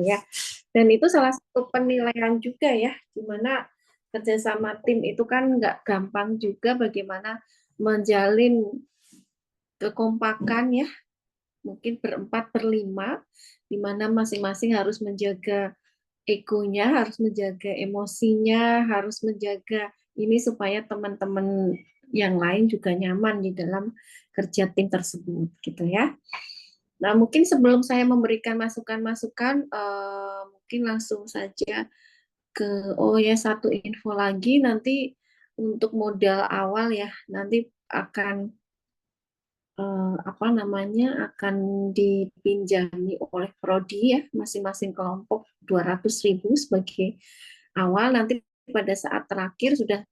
ya. Dan itu salah satu penilaian juga ya, di mana kerjasama tim itu kan nggak gampang juga bagaimana menjalin kekompakan ya, mungkin berempat, berlima, di mana masing-masing harus menjaga egonya, harus menjaga emosinya, harus menjaga ini supaya teman-teman yang lain juga nyaman di dalam kerja tim tersebut gitu ya. Nah, mungkin sebelum saya memberikan masukan-masukan, mungkin langsung saja ke, oh ya, satu info lagi, nanti untuk modal awal ya, nanti akan apa namanya, akan dipinjami oleh prodi ya, masing-masing kelompok 200.000 sebagai awal, nanti pada saat terakhir sudah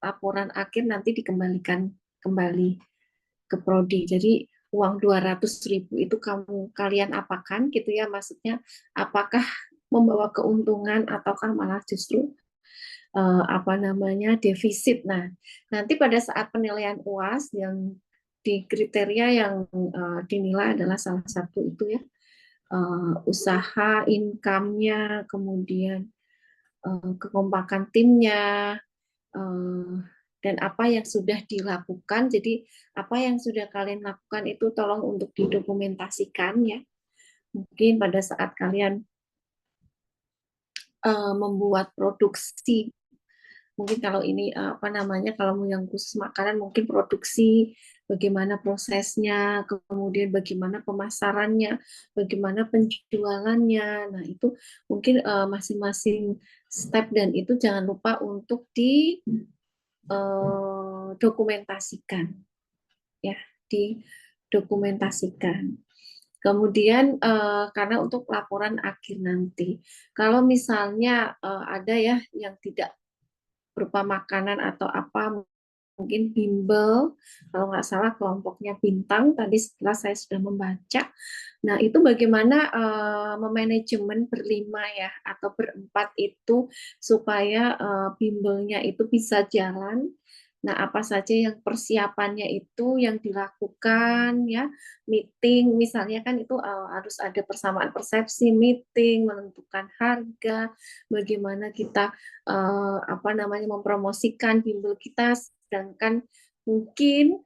laporan akhir nanti dikembalikan kembali ke prodi. Jadi uang 200.000 itu kalian apakan gitu ya, maksudnya apakah membawa keuntungan ataukah malah justru apa namanya, defisit. Nah, nanti pada saat penilaian UAS yang di kriteria yang dinilai adalah salah satu itu ya, usaha, income-nya, kemudian kekompakan timnya, uh, dan apa yang sudah dilakukan. Jadi apa yang sudah kalian lakukan itu tolong untuk didokumentasikan ya. Mungkin pada saat kalian membuat produksi, mungkin kalau ini apa namanya, kalau yang khusus makanan mungkin produksi, bagaimana prosesnya, kemudian bagaimana pemasarannya, bagaimana penjualannya. Nah, itu mungkin masing-masing step, dan itu jangan lupa untuk didokumentasikan ya, didokumentasikan. Kemudian karena untuk laporan akhir nanti, kalau misalnya ada ya yang tidak berupa makanan atau apa, mungkin bimbel, kalau nggak salah kelompoknya bintang tadi setelah saya sudah membaca. Nah, itu bagaimana memanajemen berlima ya atau berempat itu supaya bimbelnya itu bisa jalan. Nah, apa saja yang persiapannya itu yang dilakukan ya, meeting misalnya kan itu harus ada persamaan persepsi, meeting, menentukan harga, bagaimana kita apa namanya, mempromosikan bimbel kita, sedangkan mungkin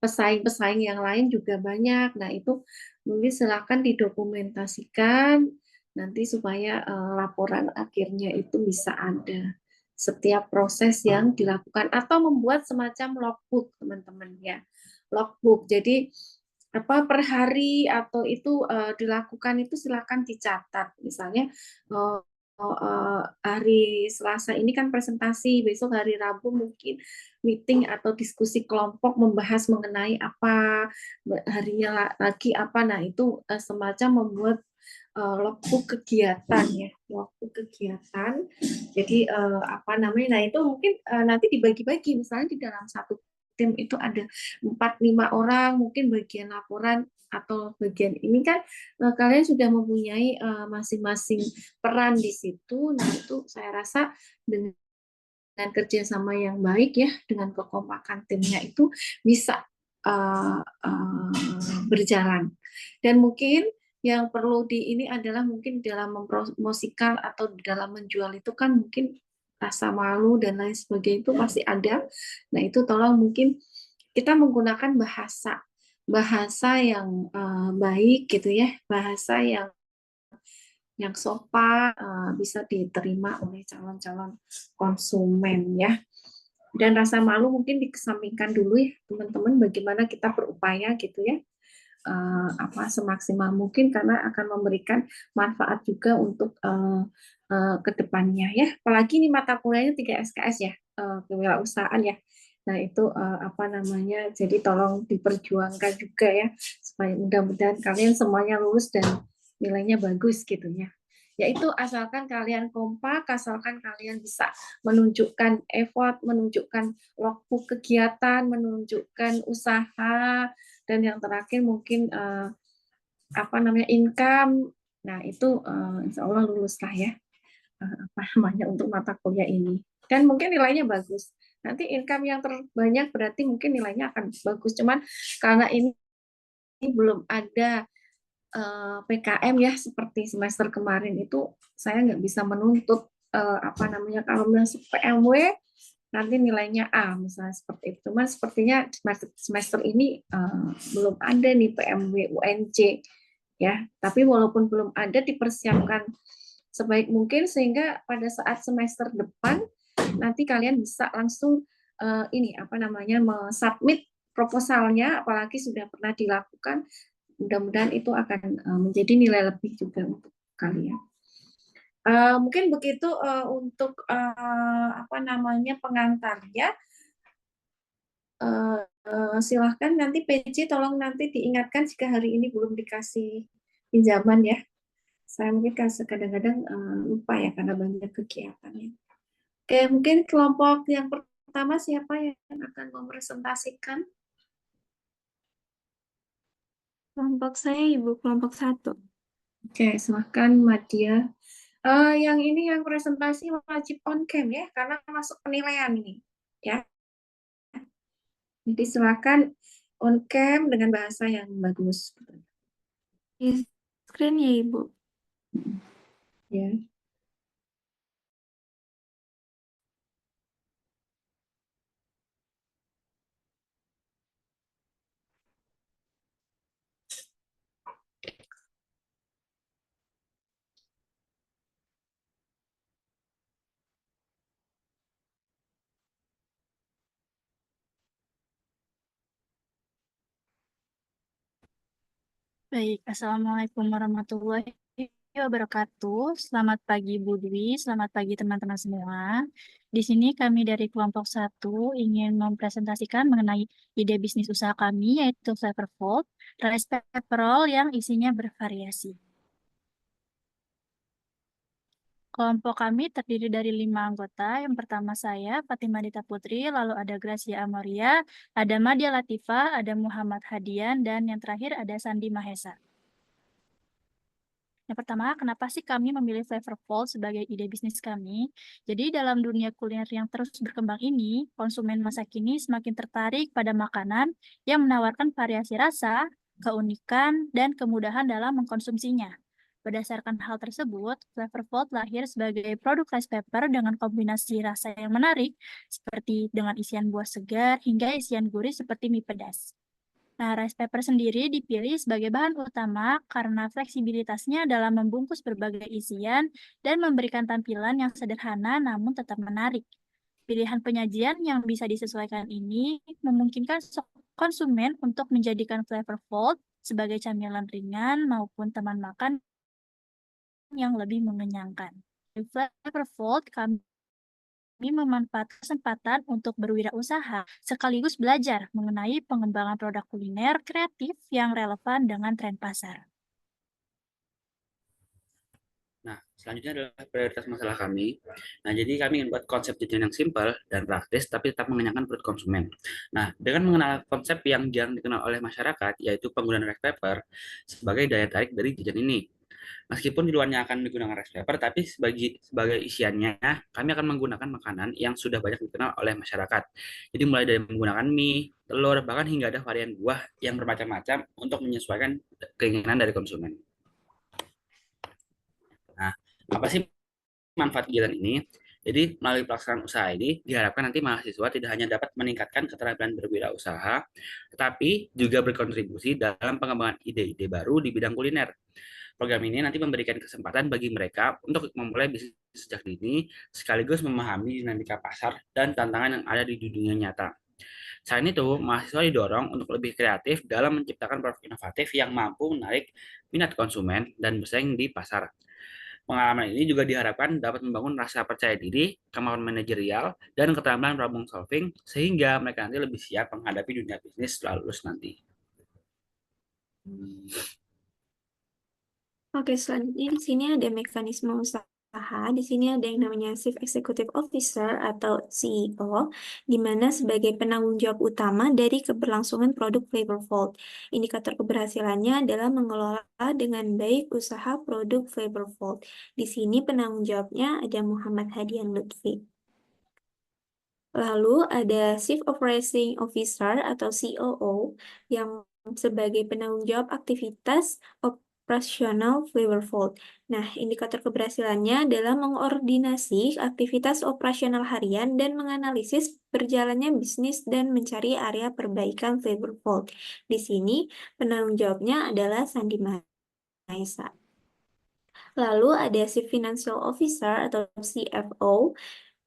pesaing-pesaing yang lain juga banyak. Nah, itu mungkin silakan didokumentasikan nanti supaya laporan akhirnya itu bisa ada setiap proses yang dilakukan, atau membuat semacam logbook teman-teman ya, logbook. Jadi apa per hari atau itu dilakukan itu silakan dicatat, misalnya hari Selasa ini kan presentasi, besok hari Rabu mungkin meeting atau diskusi kelompok membahas mengenai apa, harinya lagi apa. Nah, itu semacam membuat logbook kegiatan ya, logbook kegiatan. Jadi apa namanya, nah itu mungkin nanti dibagi-bagi, misalnya di dalam satu tim itu ada 4-5 orang, mungkin bagian laporan atau bagian ini kan kalian sudah mempunyai masing-masing peran di situ. Nah, itu saya rasa dengan kerjasama yang baik ya, dengan kekompakan timnya itu bisa berjalan. Dan mungkin yang perlu di ini adalah mungkin dalam mempromosikan atau dalam menjual itu kan mungkin rasa malu dan lain sebagainya itu pasti ada. Nah, itu tolong mungkin kita menggunakan bahasa bahasa yang baik gitu ya, bahasa yang sopan, bisa diterima oleh calon-calon konsumen ya. Dan rasa malu mungkin dikesampingkan dulu ya teman-teman, bagaimana kita berupaya gitu ya, apa semaksimal mungkin, karena akan memberikan manfaat juga untuk kedepannya ya. Apalagi ini mata kuliahnya 3 SKS ya, kewirausahaan ya. Nah, itu apa namanya, jadi tolong diperjuangkan juga ya, supaya mudah-mudahan kalian semuanya lulus dan nilainya bagus gitu ya. Yaitu asalkan kalian kompak, asalkan kalian bisa menunjukkan effort, menunjukkan logbook kegiatan, menunjukkan usaha, dan yang terakhir mungkin apa namanya, income. Nah, itu insya Allah lulus lah ya, apa namanya, untuk mata kuliah ini. Dan mungkin nilainya bagus. Nanti income yang terbanyak berarti mungkin nilainya akan bagus. Cuman karena ini belum ada PKM ya, seperti semester kemarin itu saya nggak bisa menuntut apa namanya, kalau masuk PMW nanti nilainya A misalnya seperti itu. Cuman sepertinya semester ini belum ada nih PMW UNC ya. Tapi walaupun belum ada, dipersiapkan sebaik mungkin sehingga pada saat semester depan nanti kalian bisa langsung ini apa namanya, submit proposalnya, apalagi sudah pernah dilakukan. Mudah-mudahan itu akan menjadi nilai lebih juga untuk kalian. Mungkin begitu untuk apa namanya, pengantarnya. Silahkan nanti PJ tolong nanti diingatkan jika hari ini belum dikasih pinjaman ya. Saya mungkin kadang-kadang lupa ya karena banyak kegiatannya. Oke, mungkin kelompok yang pertama siapa yang akan mempresentasikan? Kelompok saya Ibu, kelompok 1. Oke, silahkan Madia. Yang ini yang presentasi wajib on cam ya, karena masuk penilaian ini. Ya, jadi silakan on cam dengan bahasa yang bagus. Di screen ya Ibu. Ya. Baik, Assalamualaikum warahmatullahi wabarakatuh. Selamat pagi Bu Dwi, selamat pagi teman-teman semua. Di sini kami dari kelompok 1 ingin mempresentasikan mengenai ide bisnis usaha kami, yaitu Flavorfold, rice paper roll yang isinya bervariasi. Kelompok kami terdiri dari 5 anggota. Yang pertama saya, Fatimah Dita Putri, lalu ada Gracia Amoria, ada Madia Latifa, ada Muhammad Hadian, dan yang terakhir ada Sandi Mahesa. Yang pertama, kenapa sih kami memilih Flavorfold sebagai ide bisnis kami? Jadi dalam dunia kuliner yang terus berkembang ini, konsumen masa kini semakin tertarik pada makanan yang menawarkan variasi rasa, keunikan, dan kemudahan dalam mengkonsumsinya. Berdasarkan hal tersebut, Flavorfold lahir sebagai produk rice paper dengan kombinasi rasa yang menarik, seperti dengan isian buah segar hingga isian gurih seperti mie pedas. Nah, rice paper sendiri dipilih sebagai bahan utama karena fleksibilitasnya dalam membungkus berbagai isian dan memberikan tampilan yang sederhana namun tetap menarik. Pilihan penyajian yang bisa disesuaikan ini memungkinkan konsumen untuk menjadikan Flavorfold sebagai camilan ringan maupun teman makan yang lebih mengenyangkan. Di Flavorfold, kami memanfaatkan kesempatan untuk berwirausaha sekaligus belajar mengenai pengembangan produk kuliner kreatif yang relevan dengan tren pasar. Nah, selanjutnya adalah prioritas masalah kami. Nah, jadi kami ingin buat konsep jajan yang simpel dan praktis, tapi tetap mengenyangkan perut konsumen. Nah, dengan mengenal konsep yang jarang dikenal oleh masyarakat, yaitu penggunaan rice paper sebagai daya tarik dari jajan ini. Meskipun di luarnya akan digunakan rice paper, tapi sebagai isiannya, kami akan menggunakan makanan yang sudah banyak dikenal oleh masyarakat. Jadi mulai dari menggunakan mie, telur, bahkan hingga ada varian buah yang bermacam-macam untuk menyesuaikan keinginan dari konsumen. Nah, apa sih manfaat kegiatan ini? Jadi, melalui pelaksanaan usaha ini, diharapkan nanti mahasiswa tidak hanya dapat meningkatkan keterampilan berwirausaha, tetapi juga berkontribusi dalam pengembangan ide-ide baru di bidang kuliner. Program ini nanti memberikan kesempatan bagi mereka untuk memulai bisnis sejak dini, sekaligus memahami dinamika pasar dan tantangan yang ada di dunia nyata. Selain itu, mahasiswa didorong untuk lebih kreatif dalam menciptakan produk inovatif yang mampu menarik minat konsumen dan bersaing di pasar. Pengalaman ini juga diharapkan dapat membangun rasa percaya diri, kemampuan manajerial, dan keterampilan problem solving sehingga mereka nanti lebih siap menghadapi dunia bisnis setelah lulus nanti. Oke, selanjutnya di sini ada mekanisme usaha. Di sini ada yang namanya Chief Executive Officer atau CEO, di mana sebagai penanggung jawab utama dari keberlangsungan produk Flavorfold. Indikator keberhasilannya adalah mengelola dengan baik usaha produk Flavorfold. Di sini penanggung jawabnya ada Muhammad Hadian Lutfi. Lalu ada Chief Operating Officer atau COO yang sebagai penanggung jawab aktivitas operasional Flavorful. Nah, indikator keberhasilannya adalah mengordinasi aktivitas operasional harian dan menganalisis berjalannya bisnis dan mencari area perbaikan Flavorful. Di sini, penanggung jawabnya adalah Sandi Maesa. Lalu ada Chief Financial Officer atau CFO,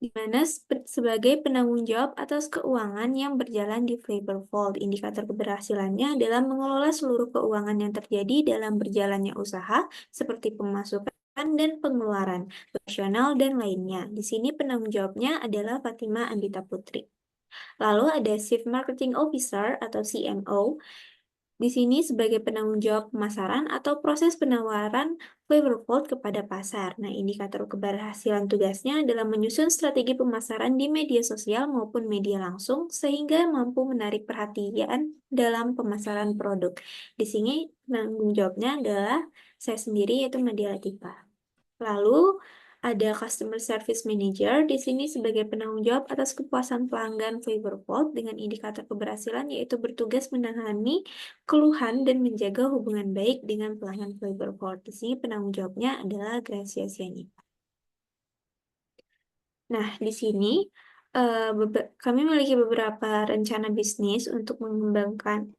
di mana sebagai penanggung jawab atas keuangan yang berjalan di Flavorful. Indikator keberhasilannya adalah mengelola seluruh keuangan yang terjadi dalam berjalannya usaha, seperti pemasukan dan pengeluaran, operasional, dan lainnya. Di sini penanggung jawabnya adalah Fatima Andita Putri. Lalu ada Chief Marketing Officer atau CMO, di sini sebagai penanggung jawab pemasaran atau proses penawaran Flavorful kepada pasar. Nah, indikator keberhasilan tugasnya adalah menyusun strategi pemasaran di media sosial maupun media langsung sehingga mampu menarik perhatian dalam pemasaran produk. Di sini penanggung jawabnya adalah saya sendiri, yaitu Nadia Latifah. Lalu ada Customer Service Manager, di sini sebagai penanggung jawab atas kepuasan pelanggan Flavorful dengan indikator keberhasilan yaitu bertugas menangani keluhan dan menjaga hubungan baik dengan pelanggan Flavorful. Di sini penanggung jawabnya adalah Gracia Sianipar. Nah, di sini kami memiliki beberapa rencana bisnis untuk mengembangkan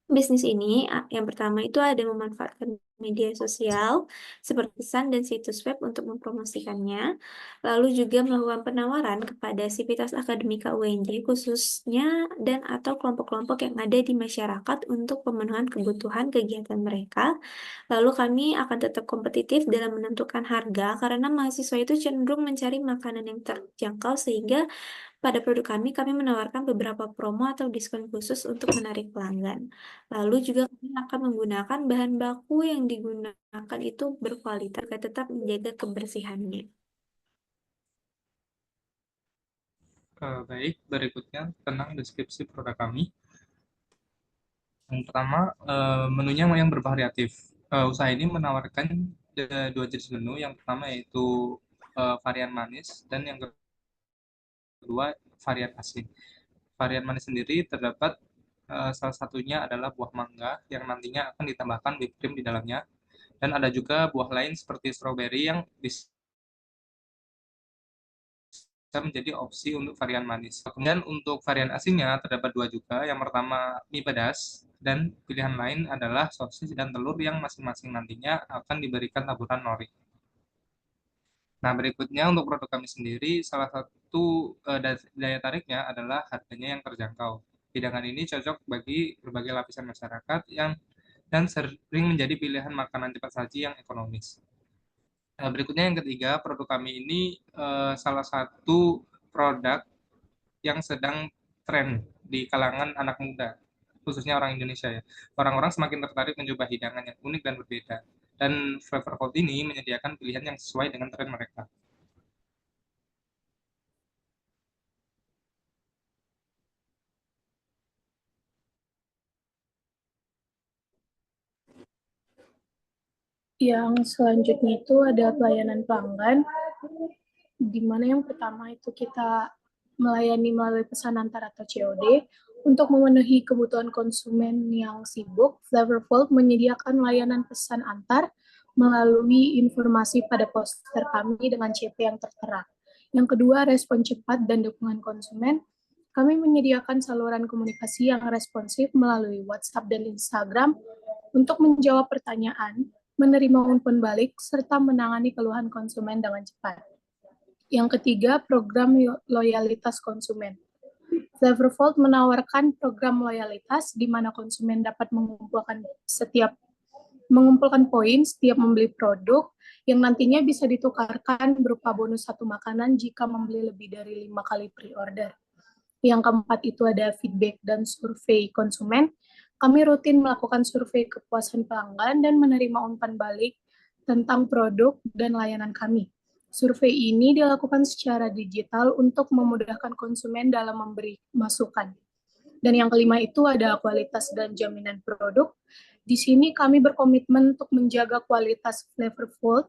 bisnis ini. Yang pertama itu ada memanfaatkan media sosial seperti pesan dan situs web untuk mempromosikannya. Lalu juga melakukan penawaran kepada sivitas akademika UNJ khususnya dan atau kelompok-kelompok yang ada di masyarakat untuk pemenuhan kebutuhan kegiatan mereka. Lalu kami akan tetap kompetitif dalam menentukan harga karena mahasiswa itu cenderung mencari makanan yang terjangkau sehingga pada produk kami menawarkan beberapa promo atau diskon khusus untuk menarik pelanggan. Lalu juga kami akan menggunakan bahan baku yang digunakan itu berkualitas agar tetap menjaga kebersihannya. Baik, berikutnya tentang deskripsi produk kami. Yang pertama, menunya yang bervariatif. Usaha ini menawarkan dua jenis menu. Yang pertama yaitu varian manis dan yang kedua varian asin. Varian manis sendiri terdapat salah satunya adalah buah mangga yang nantinya akan ditambahkan whipped cream di dalamnya, dan ada juga buah lain seperti stroberi yang bisa menjadi opsi untuk varian manis. Kemudian untuk varian asinnya terdapat dua juga. Yang pertama mie pedas, dan pilihan lain adalah sosis dan telur yang masing-masing nantinya akan diberikan taburan nori. Nah, berikutnya untuk produk kami sendiri, salah satu daya tariknya adalah harganya yang terjangkau. Hidangan ini cocok bagi berbagai lapisan masyarakat dan sering menjadi pilihan makanan cepat saji yang ekonomis. Nah, berikutnya yang ketiga, produk kami ini salah satu produk yang sedang tren di kalangan anak muda, khususnya orang Indonesia ya. Orang-orang semakin tertarik mencoba hidangan yang unik dan berbeda. Dan Flavorful ini menyediakan pilihan yang sesuai dengan tren mereka. Yang selanjutnya itu ada pelayanan pelanggan, di mana yang pertama itu kita melayani melalui pesan antar atau COD. Untuk memenuhi kebutuhan konsumen yang sibuk, Flavorful menyediakan layanan pesan antar melalui informasi pada poster kami dengan CP yang tertera. Yang kedua, respon cepat dan dukungan konsumen. Kami menyediakan saluran komunikasi yang responsif melalui WhatsApp dan Instagram untuk menjawab pertanyaan, menerima umpan balik, serta menangani keluhan konsumen dengan cepat. Yang ketiga, program loyalitas konsumen. Flavorful menawarkan program loyalitas di mana konsumen dapat mengumpulkan poin setiap membeli produk yang nantinya bisa ditukarkan berupa bonus satu makanan jika membeli lebih dari 5 kali pre-order. Yang keempat itu ada feedback dan survei konsumen. Kami rutin melakukan survei kepuasan pelanggan dan menerima umpan balik tentang produk dan layanan kami. Survei ini dilakukan secara digital untuk memudahkan konsumen dalam memberi masukan. Dan yang kelima itu ada kualitas dan jaminan produk. Di sini kami berkomitmen untuk menjaga kualitas Flavorful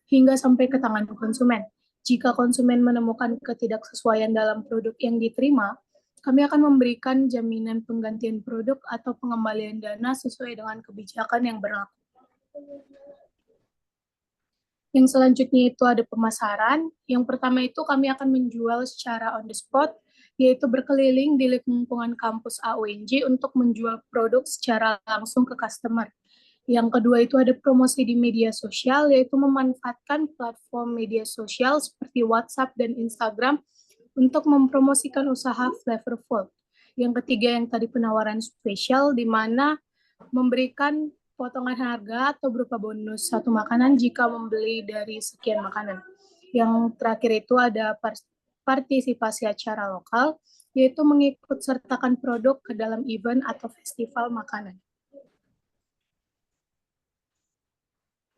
hingga sampai ke tangan konsumen. Jika konsumen menemukan ketidaksesuaian dalam produk yang diterima, kami akan memberikan jaminan penggantian produk atau pengembalian dana sesuai dengan kebijakan yang berlaku. Yang selanjutnya itu ada pemasaran. Yang pertama itu kami akan menjual secara on the spot, yaitu berkeliling di lingkungan kampus AUNJ untuk menjual produk secara langsung ke customer. Yang kedua itu ada promosi di media sosial, yaitu memanfaatkan platform media sosial seperti WhatsApp dan Instagram untuk mempromosikan usaha Flavorful. Yang ketiga yang tadi penawaran spesial, di mana memberikan potongan harga atau berupa bonus satu makanan jika membeli dari sekian makanan. Yang terakhir itu ada partisipasi acara lokal, yaitu mengikut sertakan produk ke dalam event atau festival makanan.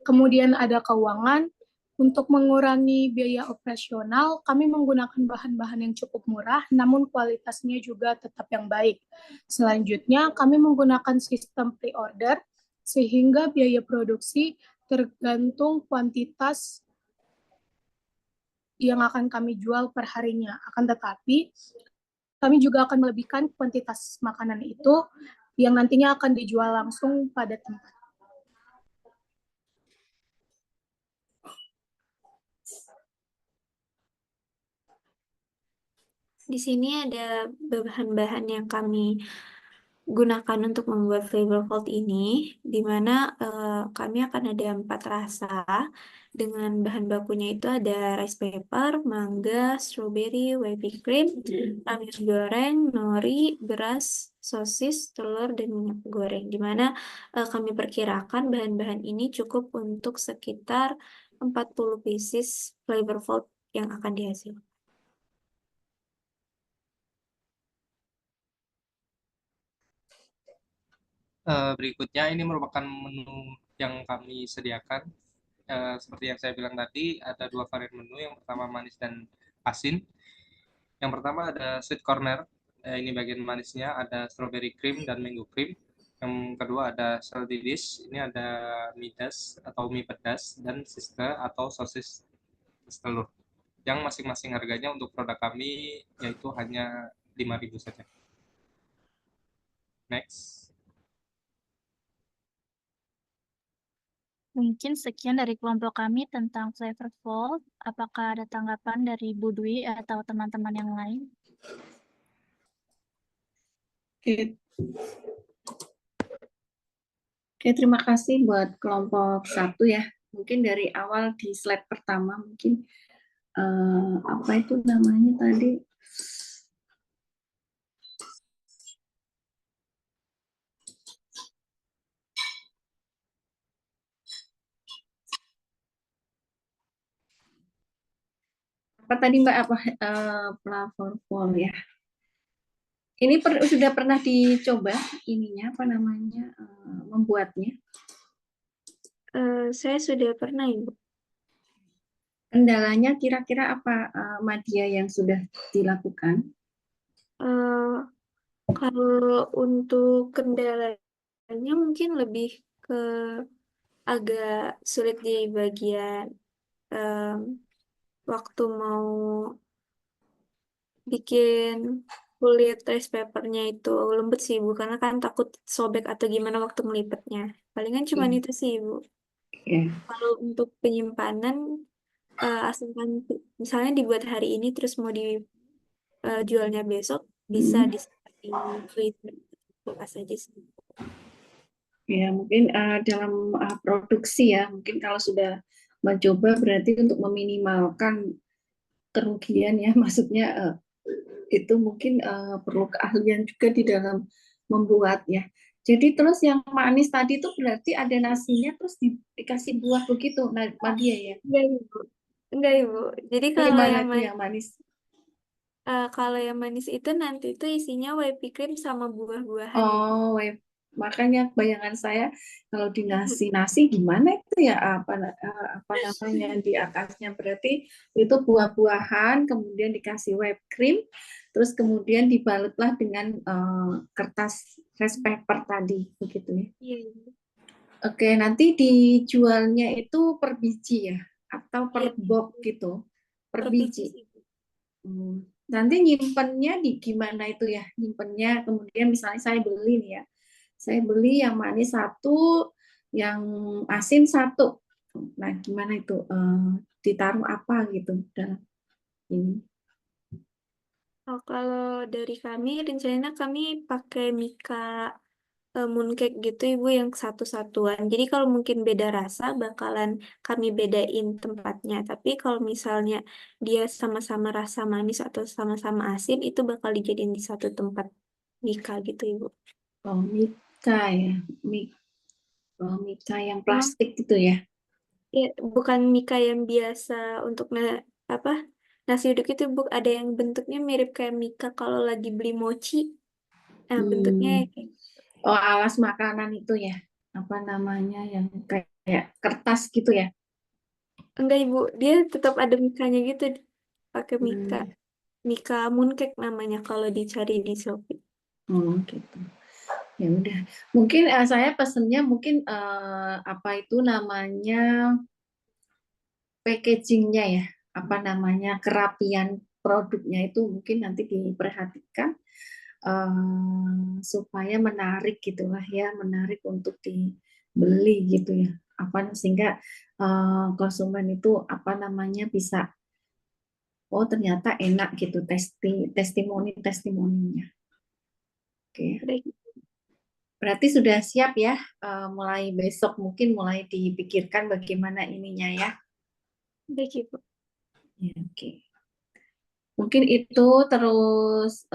Kemudian ada keuangan. Untuk mengurangi biaya operasional, kami menggunakan bahan-bahan yang cukup murah, namun kualitasnya juga tetap yang baik. Selanjutnya, kami menggunakan sistem pre-order, sehingga biaya produksi tergantung kuantitas yang akan kami jual per harinya. Akan tetapi, kami juga akan melebihkan kuantitas makanan itu yang nantinya akan dijual langsung pada tempat. Di sini ada bahan-bahan yang kami gunakan untuk membuat flavor vault ini, di mana kami akan ada 4 rasa. Dengan bahan bakunya itu ada rice paper, mangga, strawberry, whipped cream, ayam goreng, nori, beras, sosis, telur, dan minyak goreng. Di mana kami perkirakan bahan-bahan ini cukup untuk sekitar 40 pieces flavor vault yang akan dihasilkan. Berikutnya ini merupakan menu yang kami sediakan. Seperti yang saya bilang tadi, ada 2 varian menu. Yang pertama manis dan asin. Yang pertama ada sweet corner. Ini bagian manisnya, ada strawberry cream dan mango cream. Yang kedua ada salty dish. Ini ada mie das atau mie pedas dan sister atau sosis telur. Yang masing-masing harganya untuk produk kami yaitu hanya 5.000 saja. Next. Mungkin sekian dari kelompok kami tentang Flavor Vault. Apakah ada tanggapan dari Bu Dwi atau teman-teman yang lain? Oke. Oke, terima kasih buat kelompok 1 ya. Mungkin dari awal di slide pertama mungkin apa itu namanya tadi? Apa tadi Mbak, apa platform ya? Ini sudah pernah dicoba ininya apa namanya membuatnya? Saya sudah pernah, Ibu. Kendalanya kira-kira apa Madia yang sudah dilakukan? Kalau untuk kendalanya mungkin lebih ke agak sulit di bagian waktu mau bikin kulit rice papernya itu lembut sih Ibu, karena kan takut sobek atau gimana waktu melipatnya. Palingan cuma itu sih Ibu. Kalau untuk penyimpanan, asalkan misalnya dibuat hari ini terus mau dijualnya besok, bisa disimpan di freezer kulkas aja sih. Ya, mungkin dalam produksi ya, mungkin kalau sudah mencoba berarti untuk meminimalkan kerugian ya, maksudnya itu mungkin perlu keahlian juga di dalam membuatnya. Jadi terus yang manis tadi itu berarti ada nasinya terus dikasih buah begitu, Madia ya? Enggak Ibu. Enggak Ibu. Jadi kalau Gimana yang itu yang manis? kalau yang manis itu nanti itu isinya whipped cream sama buah-buahan. Oh, makanya bayangan saya kalau di nasi gimana itu ya apa namanya di atasnya berarti itu buah-buahan kemudian dikasih whipped cream terus kemudian dibalutlah dengan kertas rice paper tadi begitu ya. Iya. Oke, nanti dijualnya itu per biji ya atau per box gitu per biji. Nanti nyimpennya di gimana itu ya nyimpennya kemudian misalnya saya beli nih ya saya beli yang manis 1 yang asin 1. Nah, gimana itu? Ditaruh apa gitu dalam ini? Oh, kalau dari kami, rencananya kami pakai Mika mooncake gitu Ibu yang satu-satuan. Jadi kalau mungkin beda rasa bakalan kami bedain tempatnya. Tapi kalau misalnya dia sama-sama rasa manis atau sama-sama asin itu bakal dijadiin di satu tempat Mika gitu Ibu. Oh, Mika ya. Mika yang Oh, plastik gitu ya. ya, bukan Mika yang biasa untuk apa nasi uduk itu Bu, ada yang bentuknya mirip kayak Mika kalau lagi beli mochi. Nah, bentuknya kayak Oh, alas makanan itu ya. Apa namanya yang kayak kertas gitu ya. enggak Ibu, dia tetap ada Mikanya gitu, pakai Mika. Hmm. Mika mooncake namanya kalau dicari di Shopee. Oh, gitu. Ya udah. Mungkin saya pesennya mungkin apa itu namanya packagingnya ya. Apa namanya kerapian produknya itu mungkin nanti diperhatikan supaya menarik gitulah ya, menarik untuk dibeli gitu ya. Apa sehingga konsumen itu apa namanya bisa oh ternyata enak gitu testimoninya. Oke. Baik, Berarti sudah siap ya, mulai besok mungkin mulai dipikirkan bagaimana ininya ya. baik Ibu. Ya, oke. Mungkin itu terus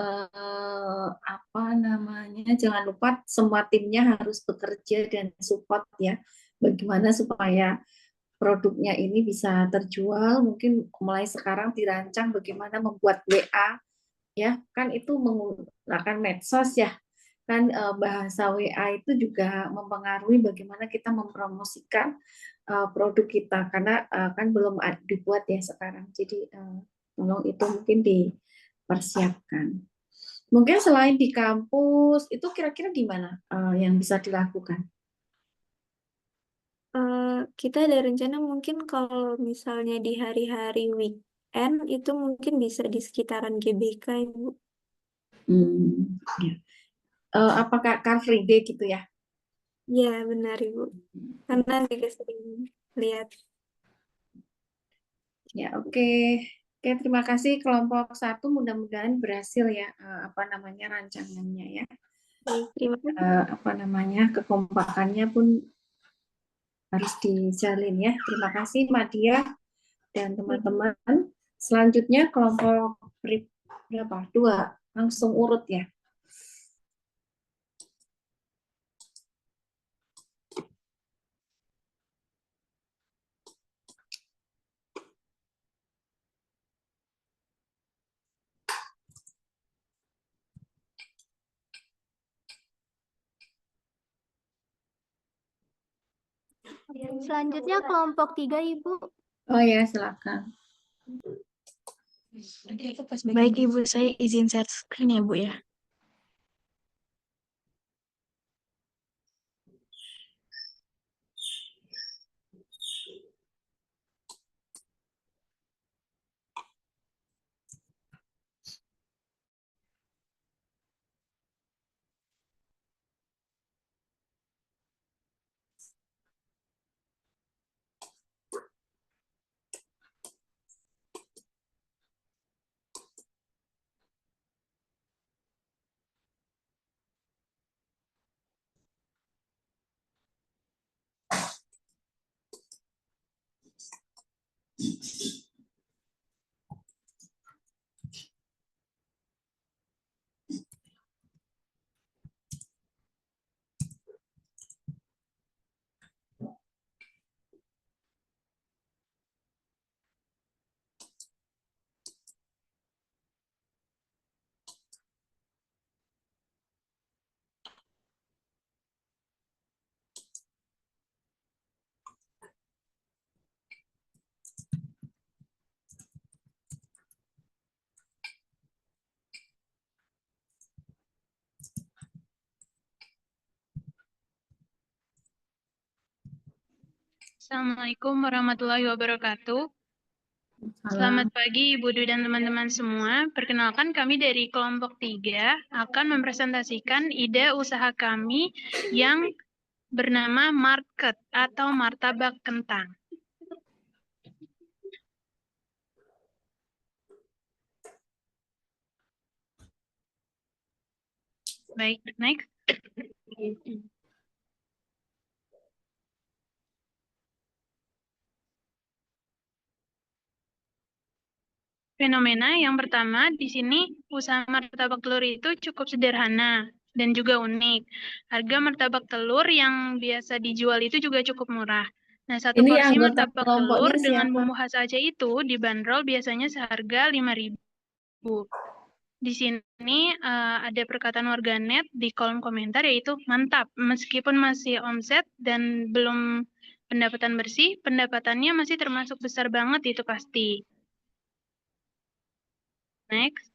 apa namanya? Jangan lupa semua timnya harus bekerja dan support ya. Bagaimana supaya produknya ini bisa terjual? Mungkin mulai sekarang dirancang bagaimana membuat WA ya, kan itu menggunakan medsos ya. Kan bahasa WA itu juga mempengaruhi bagaimana kita mempromosikan produk kita karena kan belum dibuat ya sekarang. Jadi tolong itu mungkin dipersiapkan. Mungkin selain di kampus, itu kira-kira di mana yang bisa dilakukan? Kita ada rencana mungkin kalau misalnya di hari-hari weekend itu mungkin bisa di sekitaran GBK Ibu. Ya. Apakah Car Free Day gitu ya? Ya benar Ibu. Karena juga sering lihat. Ya, oke. Oke, terima kasih kelompok 1. Mudah-mudahan berhasil ya apa namanya rancangannya ya. Baik, terima kasih. Apa namanya kekompakannya pun harus dijalin ya. Terima kasih Madia dan teman-teman. Selanjutnya kelompok berapa? 2. Langsung urut ya. Selanjutnya kelompok 3 Ibu. Oh ya, silakan. Baik Ibu, saya izin share screen ya Bu ya. Assalamualaikum warahmatullahi wabarakatuh. Selamat pagi Ibu Dwi dan teman-teman semua. Perkenalkan kami dari kelompok 3 akan mempresentasikan ide usaha kami yang bernama market atau martabak kentang. Baik, next. Fenomena yang pertama di sini, usaha martabak telur itu cukup sederhana dan juga unik. Harga martabak telur yang biasa dijual itu juga cukup murah. Nah, satu Ini porsi anggota martabak kelompoknya telur dengan siapa? bumbu khas Aceh itu dibanderol biasanya seharga 5.000. Di sini ada perkataan warganet di kolom komentar yaitu mantap, meskipun masih omset dan belum pendapatan bersih, pendapatannya masih termasuk besar banget itu pasti. Next.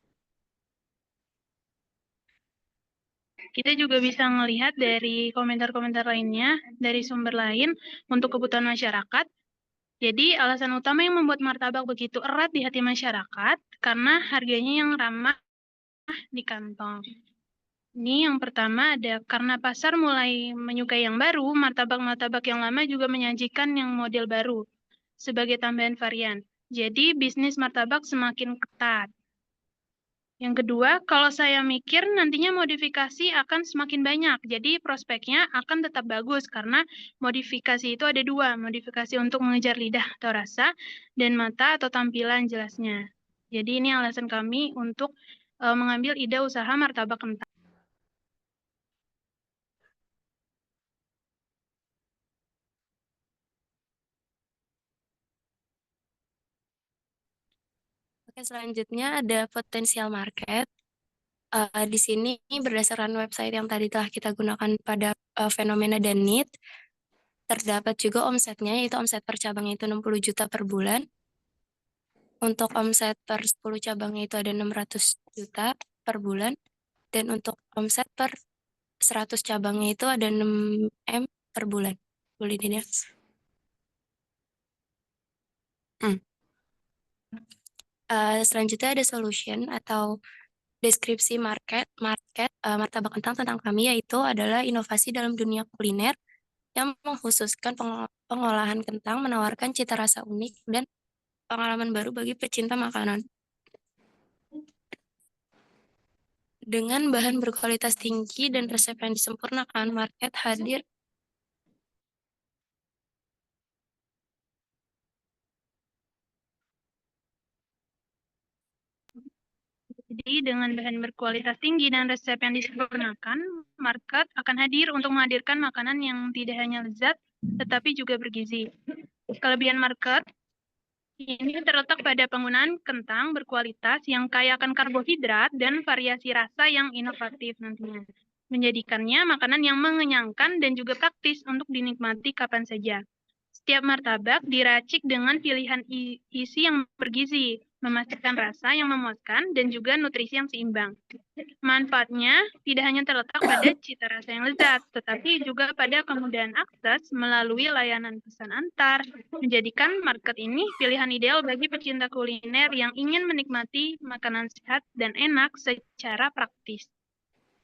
Kita juga bisa melihat dari komentar-komentar lainnya, dari sumber lain untuk kebutuhan masyarakat. Jadi alasan utama yang membuat martabak begitu erat di hati masyarakat karena harganya yang ramah di kantong. Ini yang pertama ada karena pasar mulai menyukai yang baru, martabak-martabak yang lama juga menyajikan yang model baru sebagai tambahan varian. Jadi bisnis martabak semakin ketat. Yang kedua, kalau saya mikir nantinya modifikasi akan semakin banyak. Jadi prospeknya akan tetap bagus karena modifikasi itu ada dua. Modifikasi untuk mengejar lidah atau rasa dan mata atau tampilan jelasnya. Jadi ini alasan kami untuk mengambil ide usaha martabak kentang. Oke, selanjutnya ada potensial market. Di sini berdasarkan website yang tadi telah kita gunakan pada fenomena dan need, terdapat juga omsetnya, yaitu omset per cabangnya itu 60 juta per bulan. Untuk omset per 10 cabangnya itu ada 600 juta per bulan. Dan untuk omset per 100 cabangnya itu ada 6 M per bulan. Boleh dilihat. Selanjutnya ada solution atau deskripsi market martabak kentang tentang kami, yaitu adalah inovasi dalam dunia kuliner yang mengkhususkan pengolahan kentang, menawarkan cita rasa unik dan pengalaman baru bagi pecinta makanan. Dengan bahan berkualitas tinggi dan resep yang disempurnakan, market hadir Jadi dengan bahan berkualitas tinggi dan resep yang disempurnakan, market akan hadir untuk menghadirkan makanan yang tidak hanya lezat, tetapi juga bergizi. Kelebihan market ini terletak pada penggunaan kentang berkualitas yang kaya akan karbohidrat dan variasi rasa yang inovatif nantinya. Menjadikannya makanan yang mengenyangkan dan juga praktis untuk dinikmati kapan saja. Setiap martabak diracik dengan pilihan isi yang bergizi, memastikan rasa yang memuaskan dan juga nutrisi yang seimbang. Manfaatnya tidak hanya terletak pada cita rasa yang lezat, tetapi juga pada kemudahan akses melalui layanan pesan antar, menjadikan market ini pilihan ideal bagi pecinta kuliner yang ingin menikmati makanan sehat dan enak secara praktis.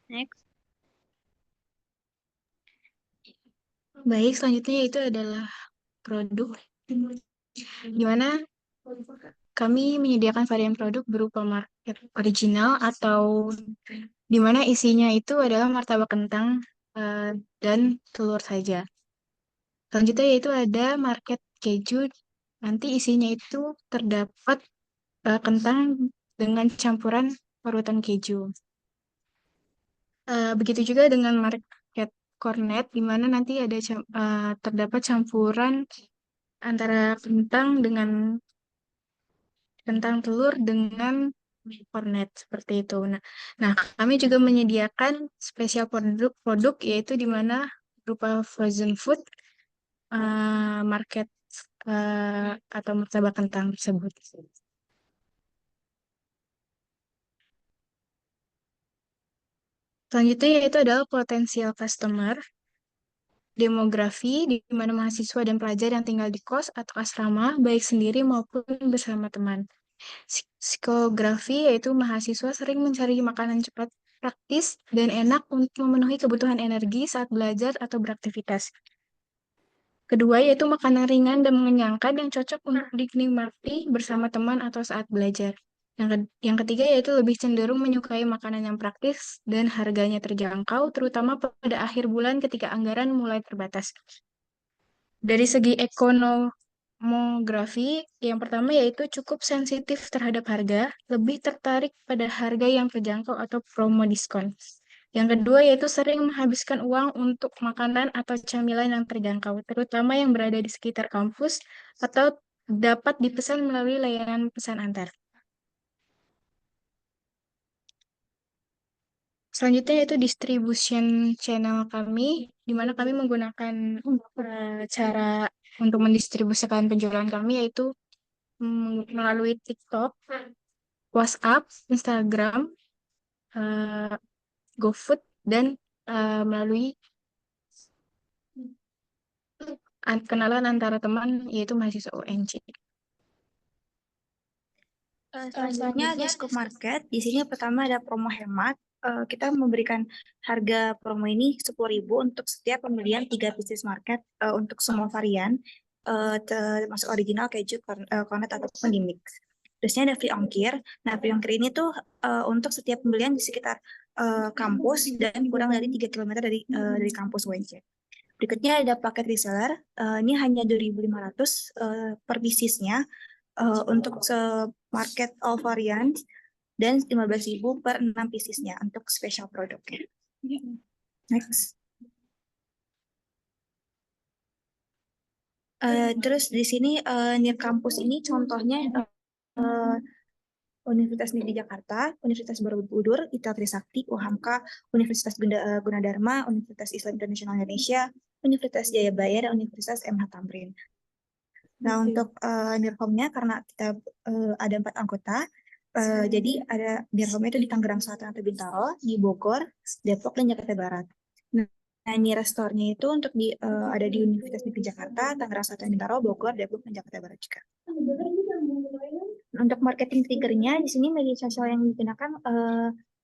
Next. Baik, selanjutnya yaitu adalah produk, di mana kami menyediakan varian produk berupa market original atau di mana isinya itu adalah martabak kentang dan telur saja. Selanjutnya yaitu ada market keju, nanti isinya itu terdapat kentang dengan campuran parutan keju. Begitu juga dengan market cornet, di mana nanti ada terdapat campuran antara kentang telur dengan cornet seperti itu. Nah, kami juga menyediakan spesial produk yaitu di mana berupa frozen food market atau martabak kentang tersebut. Selanjutnya yaitu adalah potensial customer. Demografi, di mana mahasiswa dan pelajar yang tinggal di kos atau asrama, baik sendiri maupun bersama teman. Psikografi, yaitu mahasiswa sering mencari makanan cepat praktis, dan enak untuk memenuhi kebutuhan energi saat belajar atau beraktivitas. Kedua, yaitu makanan ringan dan mengenyangkan yang cocok untuk dinikmati bersama teman atau saat belajar. Yang ketiga, yaitu lebih cenderung menyukai makanan yang praktis dan harganya terjangkau, terutama pada akhir bulan ketika anggaran mulai terbatas. Dari segi ekonomografi, yang pertama yaitu cukup sensitif terhadap harga, lebih tertarik pada harga yang terjangkau atau promo diskon. Yang kedua yaitu sering menghabiskan uang untuk makanan atau camilan yang terjangkau, terutama yang berada di sekitar kampus atau dapat dipesan melalui layanan pesan antar. Selanjutnya yaitu distribution channel kami, di mana kami menggunakan cara untuk mendistribusikan penjualan kami yaitu melalui TikTok, WhatsApp, Instagram, GoFood, dan melalui kenalan antara teman yaitu mahasiswa UNC. Selanjutnya di Scoop Market, di sini pertama ada promo hemat. Kita memberikan harga promo ini 10.000 untuk setiap pembelian 3 pieces market untuk semua varian, termasuk original, keju, cornet, ataupun di mix. Terusnya ada free ongkir. Nah, free ongkir ini tuh untuk setiap pembelian di sekitar kampus dan kurang dari 3 km dari kampus UNC. Berikutnya ada paket reseller. Ini hanya 2.500 per piecesnya untuk market all variants, dan 15.000 per 6 piecesnya untuk special produknya. Next. Terus di sini near kampus ini contohnya Universitas Negeri Jakarta, Universitas Borobudur, ITEL Trisakti, UHAMKA, Universitas Gunadarma, Universitas Islam Internasional Indonesia, Universitas Jayabaya, dan Universitas MH Tamrin. Nah, untuk NIRCOM-nya karena kita ada 4 anggota, jadi ada NIRCOM-nya itu di Tangerang Selatan atau Bintaro, di Bogor, Depok, dan Jakarta Barat. Nah, ini store-nya itu untuk ada di Universitas Negeri Jakarta, Tangerang Selatan, Bintaro, Bogor, Depok, dan Jakarta Barat juga. Untuk marketing trigger-nya, di sini media sosial yang digunakan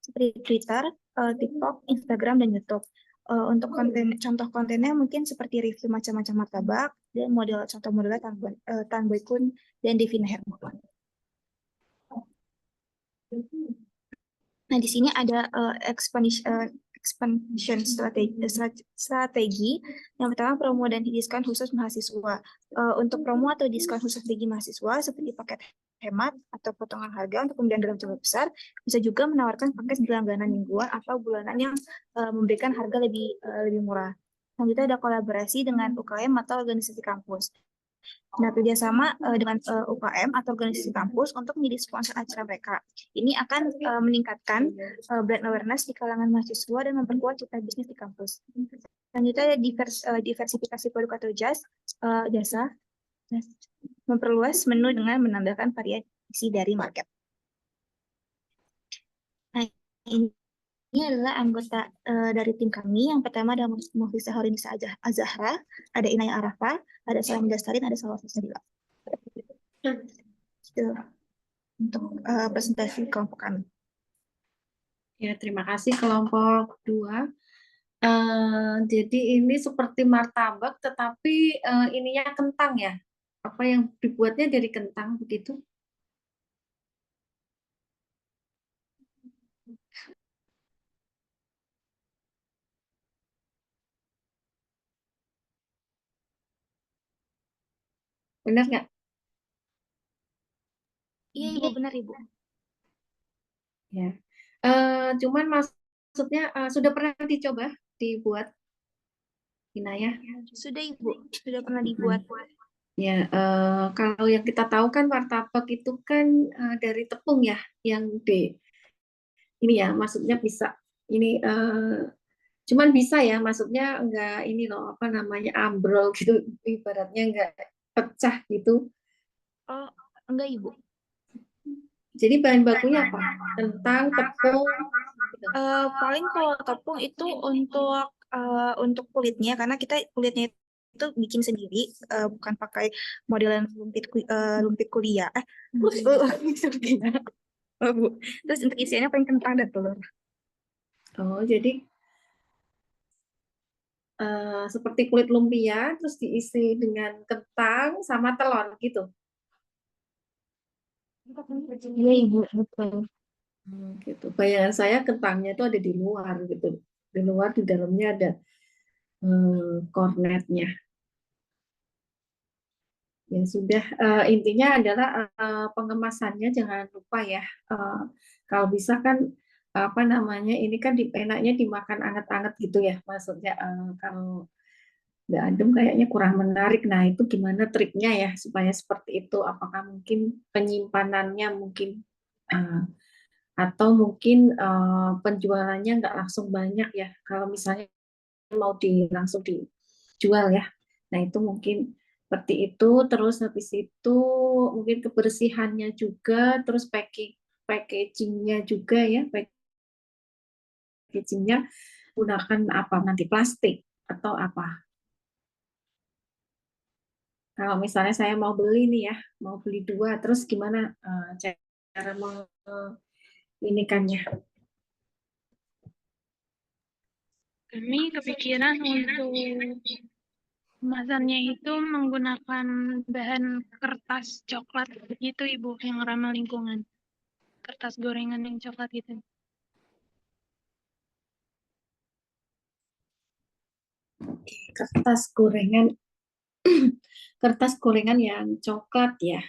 seperti Twitter, TikTok, Instagram, dan YouTube. Untuk contoh kontennya mungkin seperti review macam-macam martabak, dan contoh modelnya Tan Boy Kun dan Devina Hermawan. Nah, di sini ada expansion strategi. Yang pertama, promo dan diskon khusus mahasiswa. Untuk promo atau diskon khusus bagi mahasiswa seperti paket hemat atau potongan harga untuk pembelian dalam jumlah besar, bisa juga menawarkan paket berlangganan mingguan atau bulanan yang memberikan harga lebih murah. Selanjutnya ada kolaborasi dengan UKM atau organisasi kampus. Nah, kerjasama dengan UKM atau organisasi kampus untuk menjadi sponsor acara mereka. Ini akan meningkatkan brand awareness di kalangan mahasiswa dan memperkuat citra bisnis di kampus. Selanjutnya ada diversifikasi produk atau jasa, memperluas menu dengan menambahkan variasi dari market. Nah, ini adalah anggota dari tim kami. Yang pertama ada Mufisa Horinisa Azahra, ada Inaya Arafa, ada Salam Dastarin, ada Salwa Fasabila. Untuk presentasi kelompok kami. Ya, terima kasih kelompok 2. Jadi ini seperti martabak, tetapi ininya kentang ya. Apa yang dibuatnya dari kentang begitu? Benar nggak? Iya, Ibu, benar, Ibu. Ya. Cuman maksudnya sudah pernah dicoba dibuat, Inaya? Sudah, Ibu. Sudah pernah dibuat. Ya, kalau yang kita tahu kan martabak itu kan dari tepung ya, yang ini ya, maksudnya bisa ini cuman bisa ya, maksudnya enggak ini loh, apa namanya, ambrol gitu, ibaratnya enggak pecah gitu. Oh, enggak, Ibu. Jadi bahan bakunya apa? Kentang, tepung. Paling kalau tepung itu untuk kulitnya, karena kita kulitnya itu bikin sendiri, bukan pakai modelan lumpit kuliah. Bu. Terus untuk isiannya paling kentang dan telur. Oh, jadi seperti kulit lumpia, terus diisi dengan kentang sama telur gitu. Iya, Ibu, betul. Gitu. Bayangan saya kentangnya itu ada di luar gitu. Di luar, di dalamnya ada kornetnya. Ya sudah, intinya adalah pengemasannya jangan lupa ya. Kalau bisa kan apa namanya ini kan enaknya dimakan anget-anget gitu ya. Maksudnya kalau nggak adem kayaknya kurang menarik. Nah itu gimana triknya ya supaya seperti itu? Apakah mungkin penyimpanannya mungkin eh, atau mungkin penjualannya nggak langsung banyak ya? Kalau misalnya mau langsung dijual ya. Nah, itu mungkin seperti itu. Terus habis itu mungkin kebersihannya juga, terus packagingnya juga ya, packagingnya gunakan apa nanti plastik atau apa. Kalau misalnya saya mau beli nih ya, mau beli dua, terus gimana cara mau inikannya? Kami kepikiran untuk kemasannya itu menggunakan bahan kertas coklat gitu, Ibu, yang ramah lingkungan. Kertas gorengan yang coklat gitu. Kertas gorengan, kertas gorengan yang coklat ya.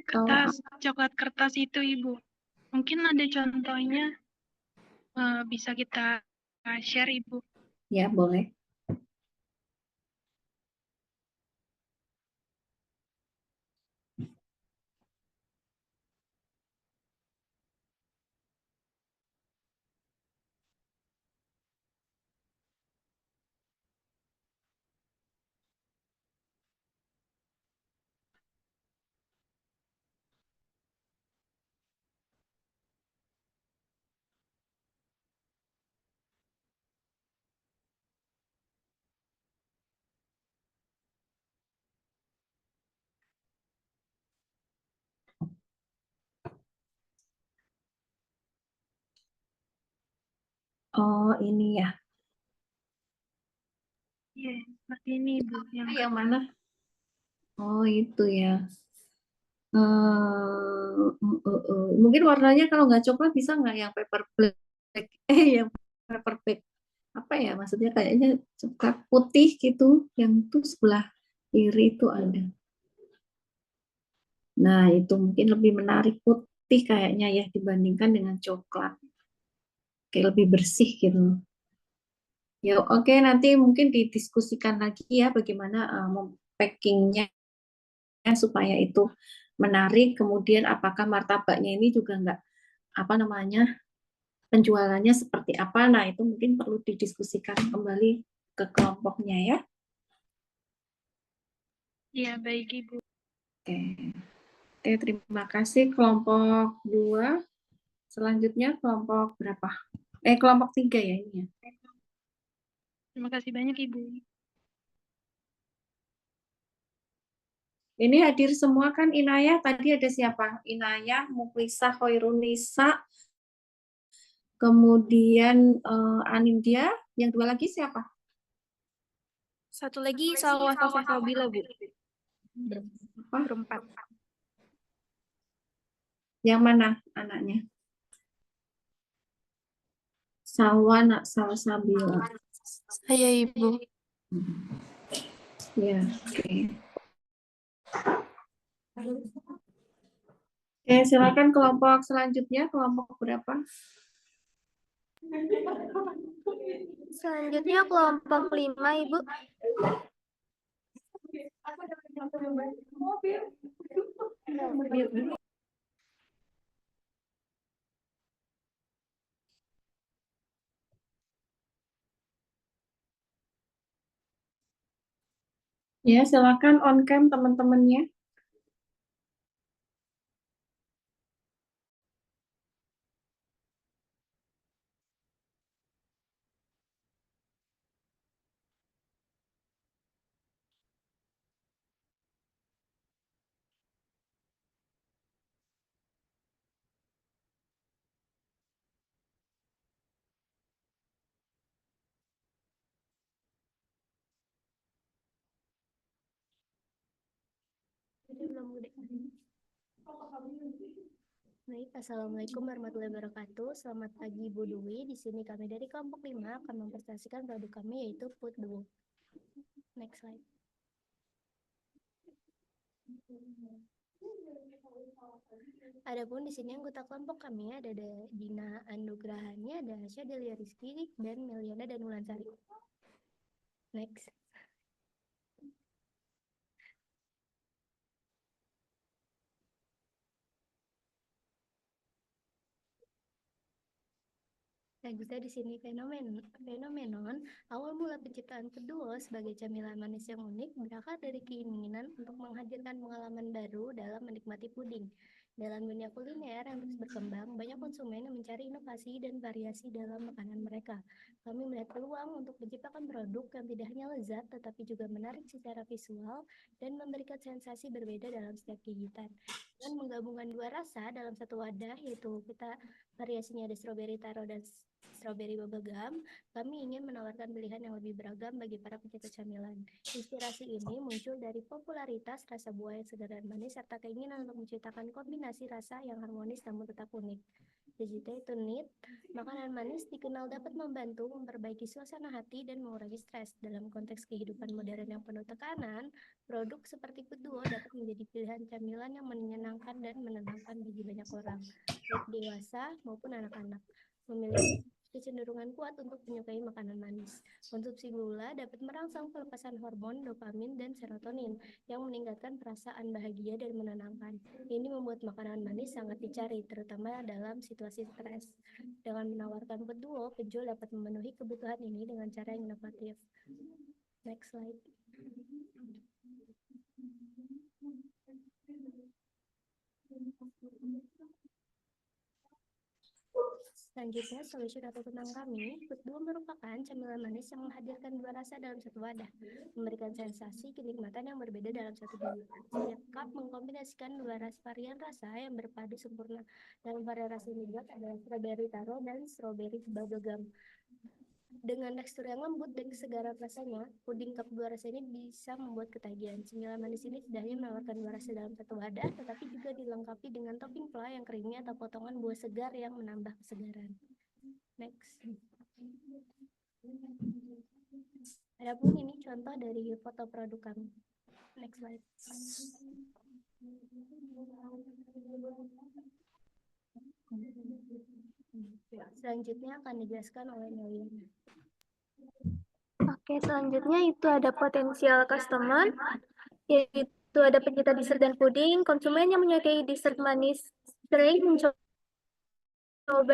Kertas coklat kertas itu, Ibu. Mungkin ada contohnya, bisa kita share, Ibu. Ya, boleh. Oh, ini ya. Iya, seperti ini, Ibu. Yang mana? Oh, itu ya. Mungkin warnanya kalau nggak coklat bisa nggak yang paper black? Yang paper black. Apa ya? Maksudnya kayaknya coklat putih gitu. Yang itu sebelah kiri itu ada. Nah, itu mungkin lebih menarik putih kayaknya ya dibandingkan dengan coklat. Kayak lebih bersih gitu. Ya, oke, nanti mungkin didiskusikan lagi ya bagaimana packingnya supaya itu menarik. Kemudian apakah martabaknya ini juga nggak apa namanya penjualannya seperti apa? Nah itu mungkin perlu didiskusikan kembali ke kelompoknya ya. Iya, baik, Ibu. Oke, oke terima kasih kelompok 2. Selanjutnya kelompok berapa? Kelompok 3 ya ini ya. Terima kasih banyak, Ibu. Ini hadir semua kan Inayah, tadi ada siapa? Inayah, Muklisah, Khairunisa, kemudian Anindya, yang dua lagi siapa? Satu lagi Salwa Sabila, Bu. Berempat. Yang mana anaknya? Salsabila. Saya Ibu. Ya, oke. Oke, silakan kelompok selanjutnya, kelompok berapa? Selanjutnya kelompok 5, Ibu. Ya, silakan on cam teman-temannya. Budi. Baik, Assalamualaikum warahmatullahi wabarakatuh. Selamat pagi Bu Dwi. Di sini kami dari kelompok 5 akan mempresentasikan produk kami yaitu Food Duo. Next slide. Adapun di sini anggota kelompok kami ada Dina Anugrahani, ada Asya Delia Rizky, dan Meliana dan Wulansari. Next. Selanjutnya di sini fenomenon awal mula penciptaan Foodduo sebagai camilan manis yang unik berakar dari keinginan untuk menghadirkan pengalaman baru dalam menikmati puding. Dalam dunia kuliner yang terus berkembang, banyak konsumen yang mencari inovasi dan variasi dalam makanan mereka. Kami melihat peluang untuk menciptakan produk yang tidak hanya lezat, tetapi juga menarik secara visual dan memberikan sensasi berbeda dalam setiap gigitan. Dengan menggabungkan dua rasa dalam satu wadah, yaitu kita variasinya ada strawberry taro dan strawberry bubblegum, kami ingin menawarkan pilihan yang lebih beragam bagi para pecinta camilan. Inspirasi ini muncul dari popularitas rasa buah yang segar dan manis serta keinginan untuk menciptakan kombinasi rasa yang harmonis namun tetap unik. Selanjutnya itu NEAT, makanan manis dikenal dapat membantu memperbaiki suasana hati dan mengurangi stres. Dalam konteks kehidupan modern yang penuh tekanan, produk seperti Foodduo dapat menjadi pilihan camilan yang menyenangkan dan menenangkan bagi banyak orang, baik dewasa maupun anak-anak. Memiliki kecenderungan kuat untuk menyukai makanan manis. Konsumsi gula dapat merangsang pelepasan hormon dopamin dan serotonin yang meningkatkan perasaan bahagia dan menenangkan. Ini membuat makanan manis sangat dicari, terutama dalam situasi stres. Dengan menawarkan Foodduo, penjual dapat memenuhi kebutuhan ini dengan cara yang inovatif. Next slide. Selanjutnya, solution atau tentang kami, Foodduo merupakan camilan manis yang menghadirkan dua rasa dalam satu wadah, memberikan sensasi kenikmatan yang berbeda dalam satu gigi. Setiap cup mengkombinasikan dua varian rasa yang berpadu sempurna. Dalam varian rasa ini juga ada strawberry taro dan strawberry bubblegum. Dengan tekstur yang lembut dan kesegaran rasanya, puding cup dua rasa ini bisa membuat ketagihan. Cemilan manis ini tidak hanya menawarkan dua rasa dalam satu wadah, tetapi juga dilengkapi dengan topping pla yang creamy atau potongan buah segar yang menambah kesegaran. Next. Adapun ini contoh dari foto produk kami. Next slide. Selanjutnya akan dijelaskan oleh Meliana. Oke, selanjutnya itu ada potensial customer, yaitu ada pencinta dessert dan puding. Konsumen yang menyukai dessert manis sering mencoba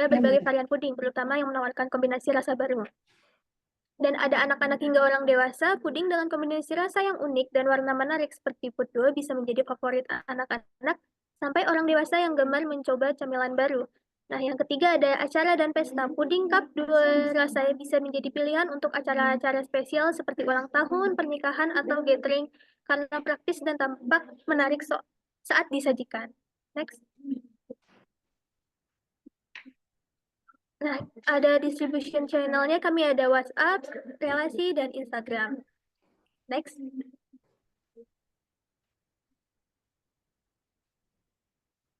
berbagai varian puding, terutama yang menawarkan kombinasi rasa baru. Dan ada anak-anak hingga orang dewasa, puding dengan kombinasi rasa yang unik dan warna menarik seperti Foodduo bisa menjadi favorit anak-anak sampai orang dewasa yang gemar mencoba camilan baru. Nah, yang ketiga ada acara dan pesta. Puding cup dua rasa bisa menjadi pilihan untuk acara-acara spesial seperti ulang tahun, pernikahan, atau gathering karena praktis dan tampak menarik saat disajikan. Next. Nah, ada distribution channelnya, kami ada WhatsApp, relasi, dan Instagram. Next.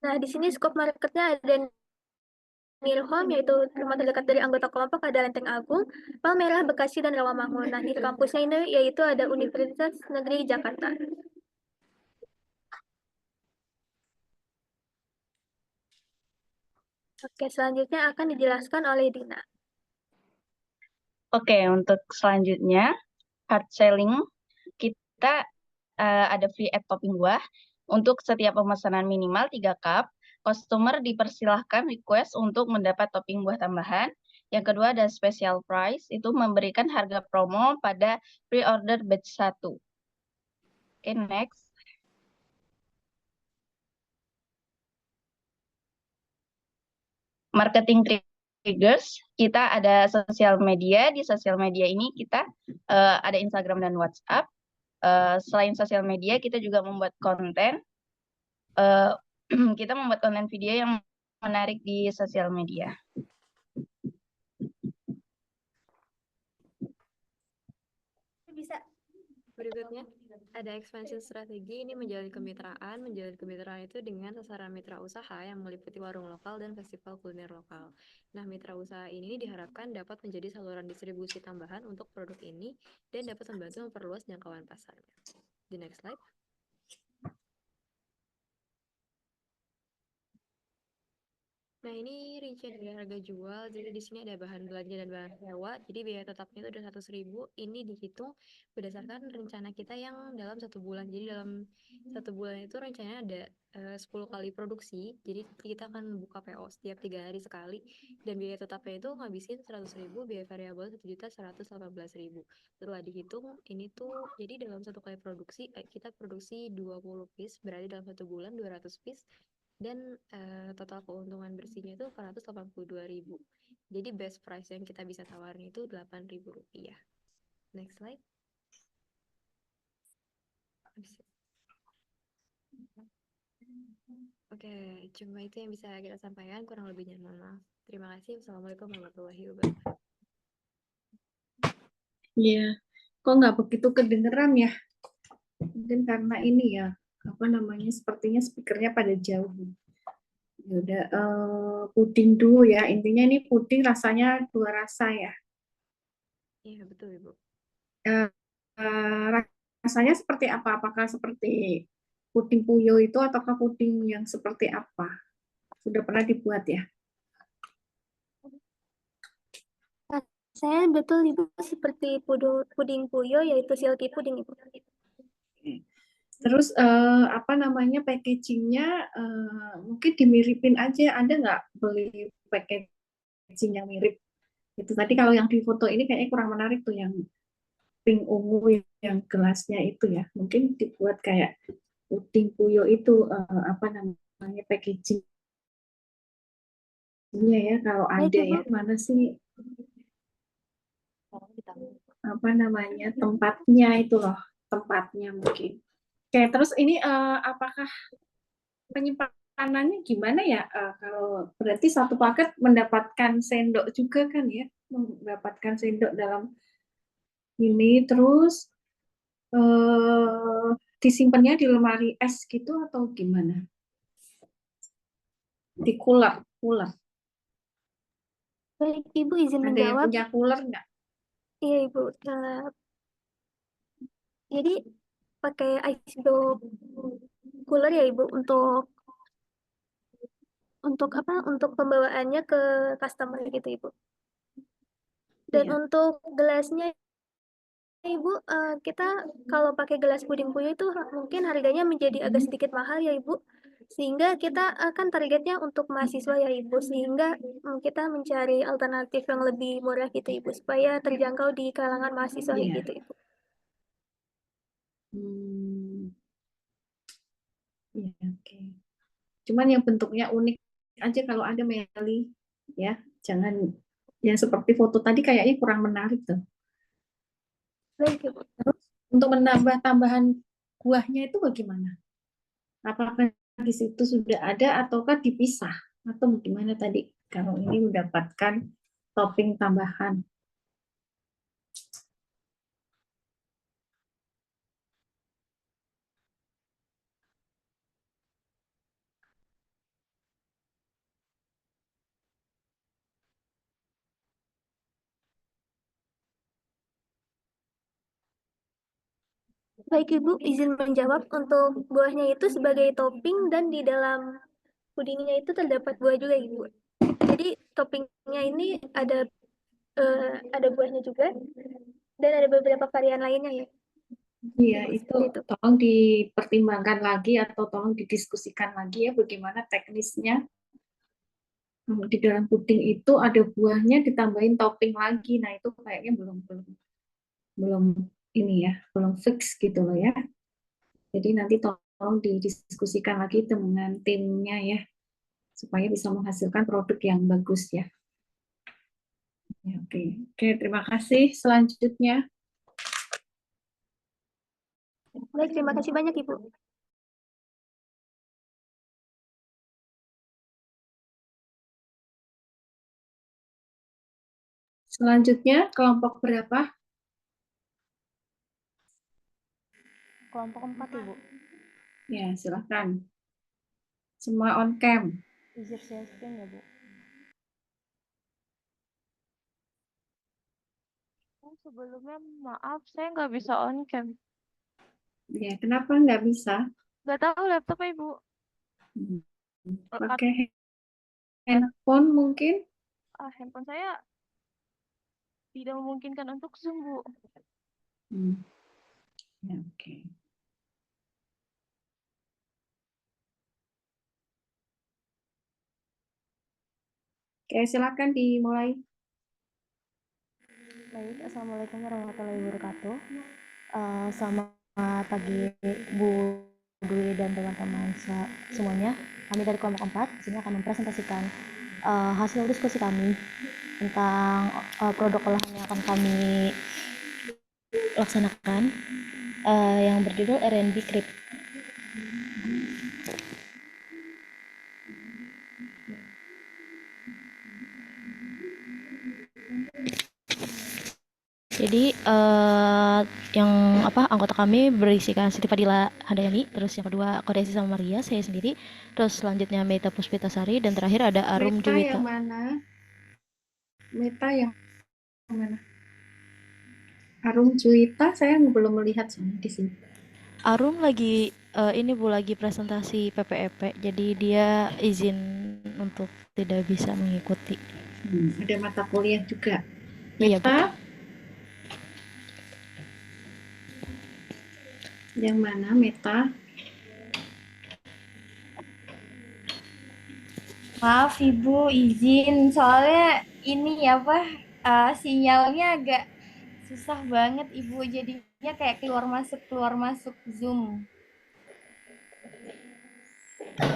Nah, di sini scope marketnya ada near home, yaitu rumah terdekat dari anggota kelompok ada Lenteng Agung, Palmerah, Bekasi, dan Rawamangun. Nah, di kampusnya ini yaitu ada Universitas Negeri Jakarta. Oke, selanjutnya akan dijelaskan oleh Dina. Oke, untuk selanjutnya, hard selling, kita ada free add topping buah. Untuk setiap pemesanan minimal 3 cup, customer dipersilahkan request untuk mendapat topping buah tambahan. Yang kedua ada special price, itu memberikan harga promo pada pre-order batch 1. Oke, next. Marketing triggers, kita ada sosial media. Di sosial media ini kita ada Instagram dan WhatsApp. Selain sosial media, kita juga membuat konten. Kita membuat konten video yang menarik di sosial media. Bisa. Berikutnya ada expansion strategi, ini menjalin kemitraan. Menjalin kemitraan itu dengan sasaran mitra usaha yang meliputi warung lokal dan festival kuliner lokal. Nah, mitra usaha ini diharapkan dapat menjadi saluran distribusi tambahan untuk produk ini dan dapat membantu memperluas jangkauan pasarnya. The next slide. Nah, ini rincian dari harga jual. Jadi di sini ada bahan belanja dan bahan sewa. Jadi biaya tetapnya itu udah 100.000. Ini dihitung berdasarkan rencana kita yang dalam 1 bulan. Jadi dalam 1 bulan itu rencananya ada 10 kali produksi. Jadi kita akan buka PO setiap 3 hari sekali. Dan biaya tetapnya itu ngabisin 100.000, biaya variabel 1.118.000. Setelah dihitung, ini tuh jadi dalam 1 kali produksi kita produksi 20 piece, berarti dalam 1 bulan 200 piece. Dan total keuntungan bersihnya itu 482.000. Jadi best price yang kita bisa tawarin itu 8.000 rupiah. Next slide. Oke, cuma itu yang bisa kita sampaikan. Kurang lebihnya mohon maaf. Terima kasih. Wassalamualaikum warahmatullahi wabarakatuh. Iya, kok nggak begitu kedengeran ya? Mungkin karena ini ya, apa namanya, sepertinya speakernya pada jauh. Ya udah, puding dulu ya. Intinya ini puding rasanya 2 rasa ya. Iya, betul, Ibu. Eh, rasanya seperti apa? Apakah seperti puding puyo itu ataukah puding yang seperti apa? Sudah pernah dibuat ya? Saya betul Ibu seperti puding puyo yaitu silky puding Ibu. Terus apa namanya, packagingnya mungkin dimiripin aja. Ada nggak beli packaging yang mirip? Itu tadi kalau yang di foto ini kayaknya kurang menarik tuh, yang pink ungu yang gelasnya itu ya. Mungkin dibuat kayak puding puyo itu, apa namanya, packagingnya ya. Kalau ada ya, mana sih apa namanya, tempatnya itu loh, tempatnya mungkin. Oke, terus ini apakah penyimpanannya gimana ya? Kalau berarti 1 paket mendapatkan sendok juga kan ya? Mendapatkan sendok dalam ini, terus disimpannya di lemari es gitu atau gimana? Di cooler. Baik, Ibu izin Ada yang menjawab. punya cooler nggak? Iya, Ibu. Jadi pakai ice block cooler ya, Ibu, untuk apa? Untuk pembawaannya ke customer gitu, Ibu. Dan Iya. untuk gelasnya, Ibu, kita kalau pakai gelas puding puyo itu mungkin harganya menjadi agak sedikit mahal ya, Ibu. Sehingga kita akan targetnya untuk mahasiswa ya, Ibu. Sehingga kita mencari alternatif yang lebih murah gitu, Ibu, supaya terjangkau di kalangan mahasiswa Iya. gitu, Ibu. Iya, oke. Cuman yang bentuknya unik aja kalau ada, Meli, ya. Jangan yang seperti foto tadi, kayaknya kurang menarik tuh. Baik, Ibu. Terus untuk menambah tambahan kuahnya itu bagaimana? Apakah di situ sudah ada ataukah dipisah? Atau gimana tadi kalau ini mendapatkan topping tambahan? Baik, Ibu, izin menjawab. Untuk buahnya itu sebagai topping dan di dalam pudingnya itu terdapat buah juga, Ibu. Jadi toppingnya ini ada buahnya juga dan ada beberapa varian lainnya ya. Iya, itu tolong dipertimbangkan lagi atau tolong didiskusikan lagi ya, bagaimana teknisnya. Di dalam puding itu ada buahnya ditambahin topping lagi. Nah, itu kayaknya belum ini ya, belum fix gitu loh ya. Jadi nanti tolong didiskusikan lagi dengan timnya ya, supaya bisa menghasilkan produk yang bagus ya. Ya, oke. Oke, terima kasih. Selanjutnya. Baik, terima kasih banyak, Ibu. Selanjutnya, kelompok berapa? kelompok 4, Ibu. Ya, silakan. Semua on cam. Izin share screen ya, Bu. Sebelumnya maaf, saya nggak bisa on cam. Ya, kenapa nggak bisa? Nggak tahu laptopnya, Ibu. Pakai handphone mungkin? Handphone saya tidak memungkinkan untuk Zoom, Bu. Ya, oke. Oke, silakan dimulai. Baik, Assalamualaikum warahmatullahi wabarakatuh. Selamat pagi Bu Dwi dan teman-teman semuanya. Kami dari kelompok 4 di sini akan mempresentasikan hasil diskusi kami tentang produk olahan yang akan kami laksanakan yang berjudul R&B Crepe. Jadi yang anggota kami berisikan Siti Fadila Handayani, terus yang kedua Kodesi sama Maria, saya sendiri, terus selanjutnya Meta Puspitasari, dan terakhir ada Arum Meta Juwita. yang mana? Meta yang mana? Arum Juwita saya belum melihat di sini. Arum lagi ini Bu lagi presentasi PPEP, jadi dia izin untuk tidak bisa mengikuti. Ada mata kuliah juga. Iya, Bu. Meta? Yang mana Meta? Maaf Ibu, izin soalnya ini sinyalnya agak susah banget Ibu, jadinya kayak keluar masuk Zoom.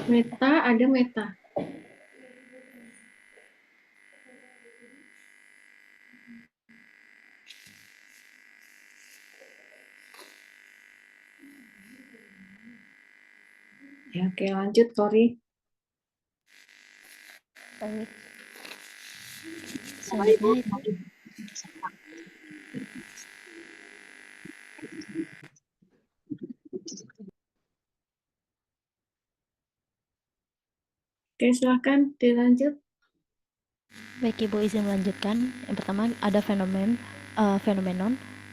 Meta, ada Meta. Ya, oke, lanjut, Kori. Baik. Selanjutnya itu. Oke, silakan dilanjut. Baik, Ibu izin melanjutkan. Yang pertama ada fenomenon,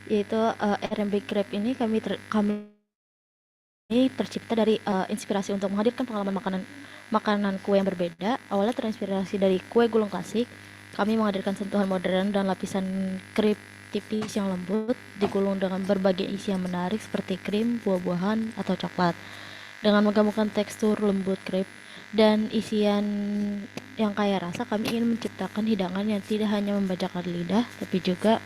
yaitu R&B Crepe ini kami tercipta dari inspirasi untuk menghadirkan pengalaman makanan kue yang berbeda. Awalnya terinspirasi dari kue gulung klasik. Kami menghadirkan sentuhan modern dan lapisan crepe tipis yang lembut, digulung dengan berbagai isi yang menarik seperti krim, buah-buahan, atau coklat. Dengan menggabungkan tekstur lembut crepe dan isian yang kaya rasa, kami ingin menciptakan hidangan yang tidak hanya membajakan lidah, tapi juga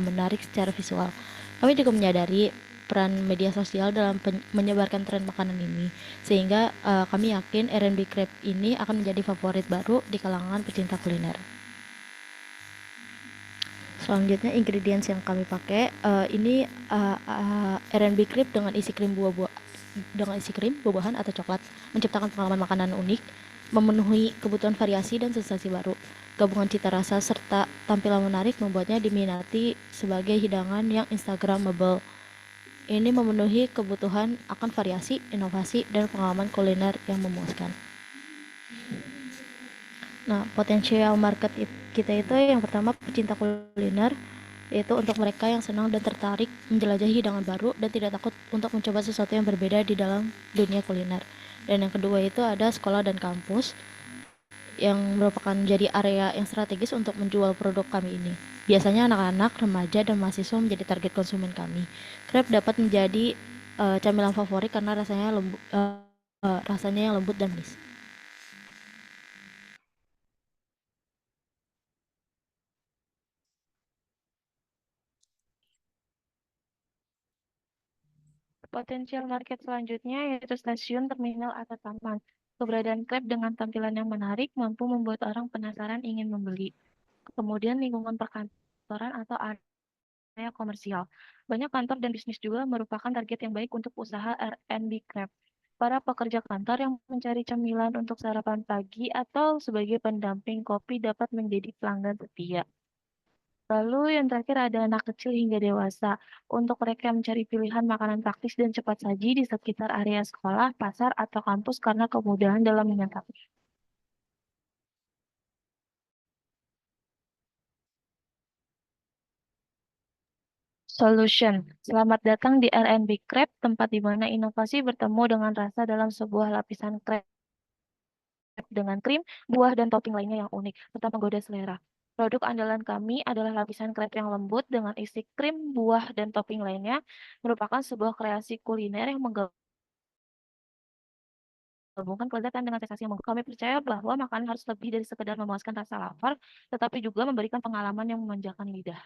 menarik secara visual. Kami juga menyadari peran media sosial dalam menyebarkan tren makanan ini, sehingga kami yakin R&B Crepe ini akan menjadi favorit baru di kalangan pecinta kuliner. Selanjutnya ingredients yang kami pakai ini R&B Crepe dengan isi krim buah-buahan atau coklat, menciptakan pengalaman makanan unik, memenuhi kebutuhan variasi dan sensasi baru. Gabungan cita rasa serta tampilan menarik membuatnya diminati sebagai hidangan yang instagramable. Ini memenuhi kebutuhan akan variasi, inovasi, dan pengalaman kuliner yang memuaskan. Nah, potensial market kita itu yang pertama pecinta kuliner, yaitu untuk mereka yang senang dan tertarik menjelajahi hidangan baru dan tidak takut untuk mencoba sesuatu yang berbeda di dalam dunia kuliner. Dan yang kedua itu ada sekolah dan kampus, yang merupakan jadi area yang strategis untuk menjual produk kami ini. Biasanya anak-anak, remaja, dan mahasiswa menjadi target konsumen kami. Crepe dapat menjadi camilan favorit karena rasanya yang lembut dan manis. Potensial market selanjutnya yaitu stasiun, terminal, atau taman. Keberadaan Crepe dengan tampilan yang menarik mampu membuat orang penasaran ingin membeli. Kemudian lingkungan perkantoran atau area komersial. Banyak kantor dan bisnis juga merupakan target yang baik untuk usaha R&B Crepe. Para pekerja kantor yang mencari camilan untuk sarapan pagi atau sebagai pendamping kopi dapat menjadi pelanggan setia. Lalu yang terakhir ada anak kecil hingga dewasa. Untuk mereka yang mencari pilihan makanan praktis dan cepat saji di sekitar area sekolah, pasar, atau kampus karena kemudahan dalam menyantapnya. Solution. Selamat datang di R&B Crepe, tempat di mana inovasi bertemu dengan rasa dalam sebuah lapisan crepe dengan krim, buah, dan topping lainnya yang unik, serta menggoda selera. Produk andalan kami adalah lapisan crepe yang lembut dengan isi krim, buah, dan topping lainnya, merupakan sebuah kreasi kuliner yang menggabungkan kelezatan dengan sensasi yang Kami percaya bahwa makanan harus lebih dari sekedar memuaskan rasa lapar, tetapi juga memberikan pengalaman yang memanjakan lidah.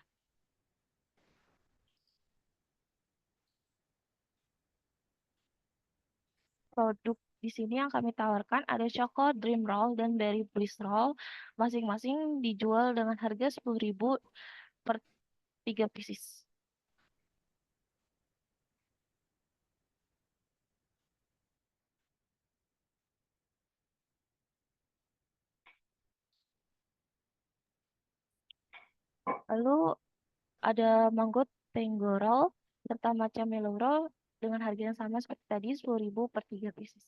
Produk di sini yang kami tawarkan ada Choco Dream Roll dan Berry Bliss Roll. Masing-masing dijual dengan harga 10.000 per 3 pieces. Lalu ada Mango Tango Roll serta Matcha Mellow Roll dengan harga yang sama seperti tadi 10.000 per 3 pieces.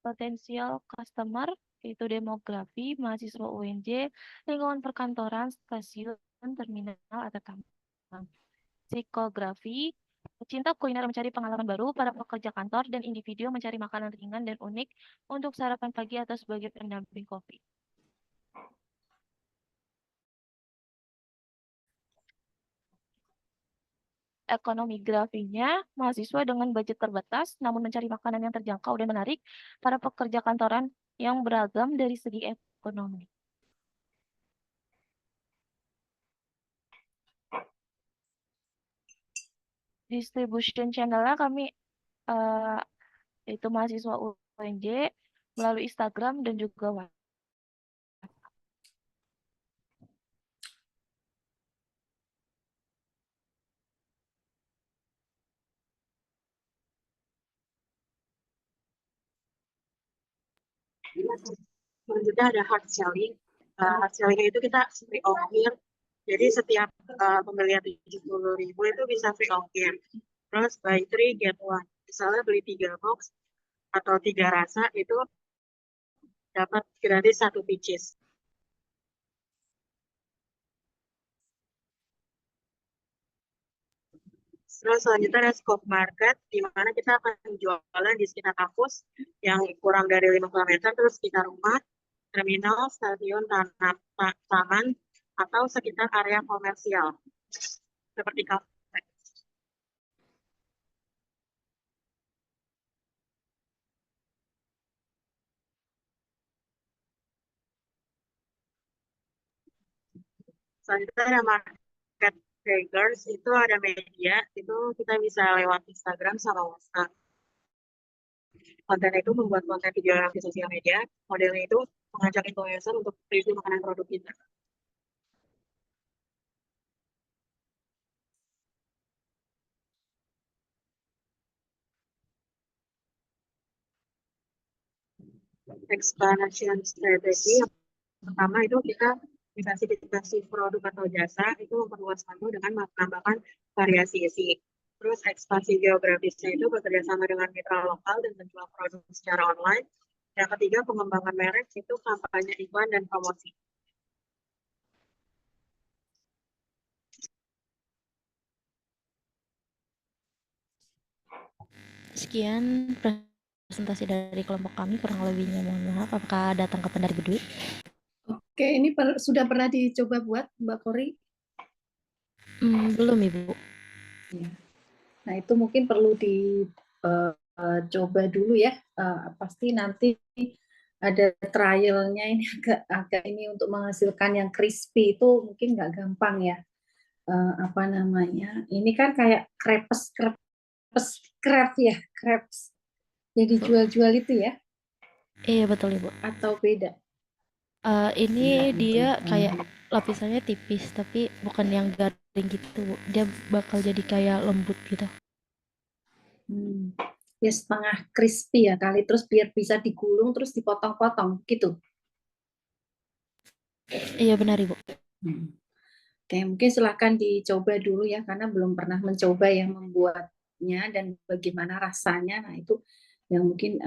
Potensial customer yaitu demografi, mahasiswa UNJ, lingkungan perkantoran, stasiun, terminal, atau tambang. Psikografi, pecinta kuliner mencari pengalaman baru, para pekerja kantor dan individu mencari makanan ringan dan unik untuk sarapan pagi atau sebagai pendamping kopi. Ekonomi grafinya, mahasiswa dengan budget terbatas namun mencari makanan yang terjangkau dan menarik, para pekerja kantoran yang beragam dari segi ekonomi. Distribution channelnya kami itu mahasiswa UNJ melalui Instagram dan juga WhatsApp. Selanjutnya ada hard selling. Hard selling itu kita free ongkir. Jadi setiap pembelian 70.000 itu bisa free ongkir. Terus buy 3 get 1. Misalnya beli 3 box atau 3 rasa itu dapat gratis 1 pieces. Terus selanjutnya ada scope market, di mana kita akan jualan di sekitar kampus yang kurang dari 5 km, terus sekitar rumah, terminal, stadion, taman, atau sekitar area komersial, seperti kafe. Selanjutnya ada market triggers, itu ada media, itu kita bisa lewat Instagram sama WhatsApp. Konten itu membuat konten video di sosial media, modelnya itu mengajak influencer untuk review makanan produk kita. Expansion strategy yang pertama itu kita diversifikasi produk atau jasa itu memperluas menu dengan menambahkan variasi isi. Terus ekspansi geografisnya itu bekerja sama dengan mitra lokal dan menjual produk secara online. Yang ketiga pengembangan merek itu kampanye iklan dan promosi. Sekian presentasi dari kelompok kami, kurang lebihnya mohon maaf. Apakah ada tanggapan dari Bu Dwi? Oke, ini sudah pernah dicoba buat Mbak Kori? Belum, Ibu. Ya. Nah, itu mungkin perlu dicoba dulu ya. Pasti nanti ada trialnya, ini agak ini untuk menghasilkan yang crispy itu mungkin nggak gampang ya. Apa namanya? Ini kan kayak crepes ya, crepes. Jadi jual-jual itu ya? Iya, betul, Ibu. Atau beda? Ini dia kayak lapisannya tipis, tapi bukan yang garing gitu, Bu. Dia bakal jadi kayak lembut gitu. Ya setengah crispy ya kali, terus biar bisa digulung terus dipotong-potong gitu. Iya benar Ibu. Oke, mungkin silahkan dicoba dulu ya, karena belum pernah mencoba yang membuatnya dan bagaimana rasanya. Nah, itu yang mungkin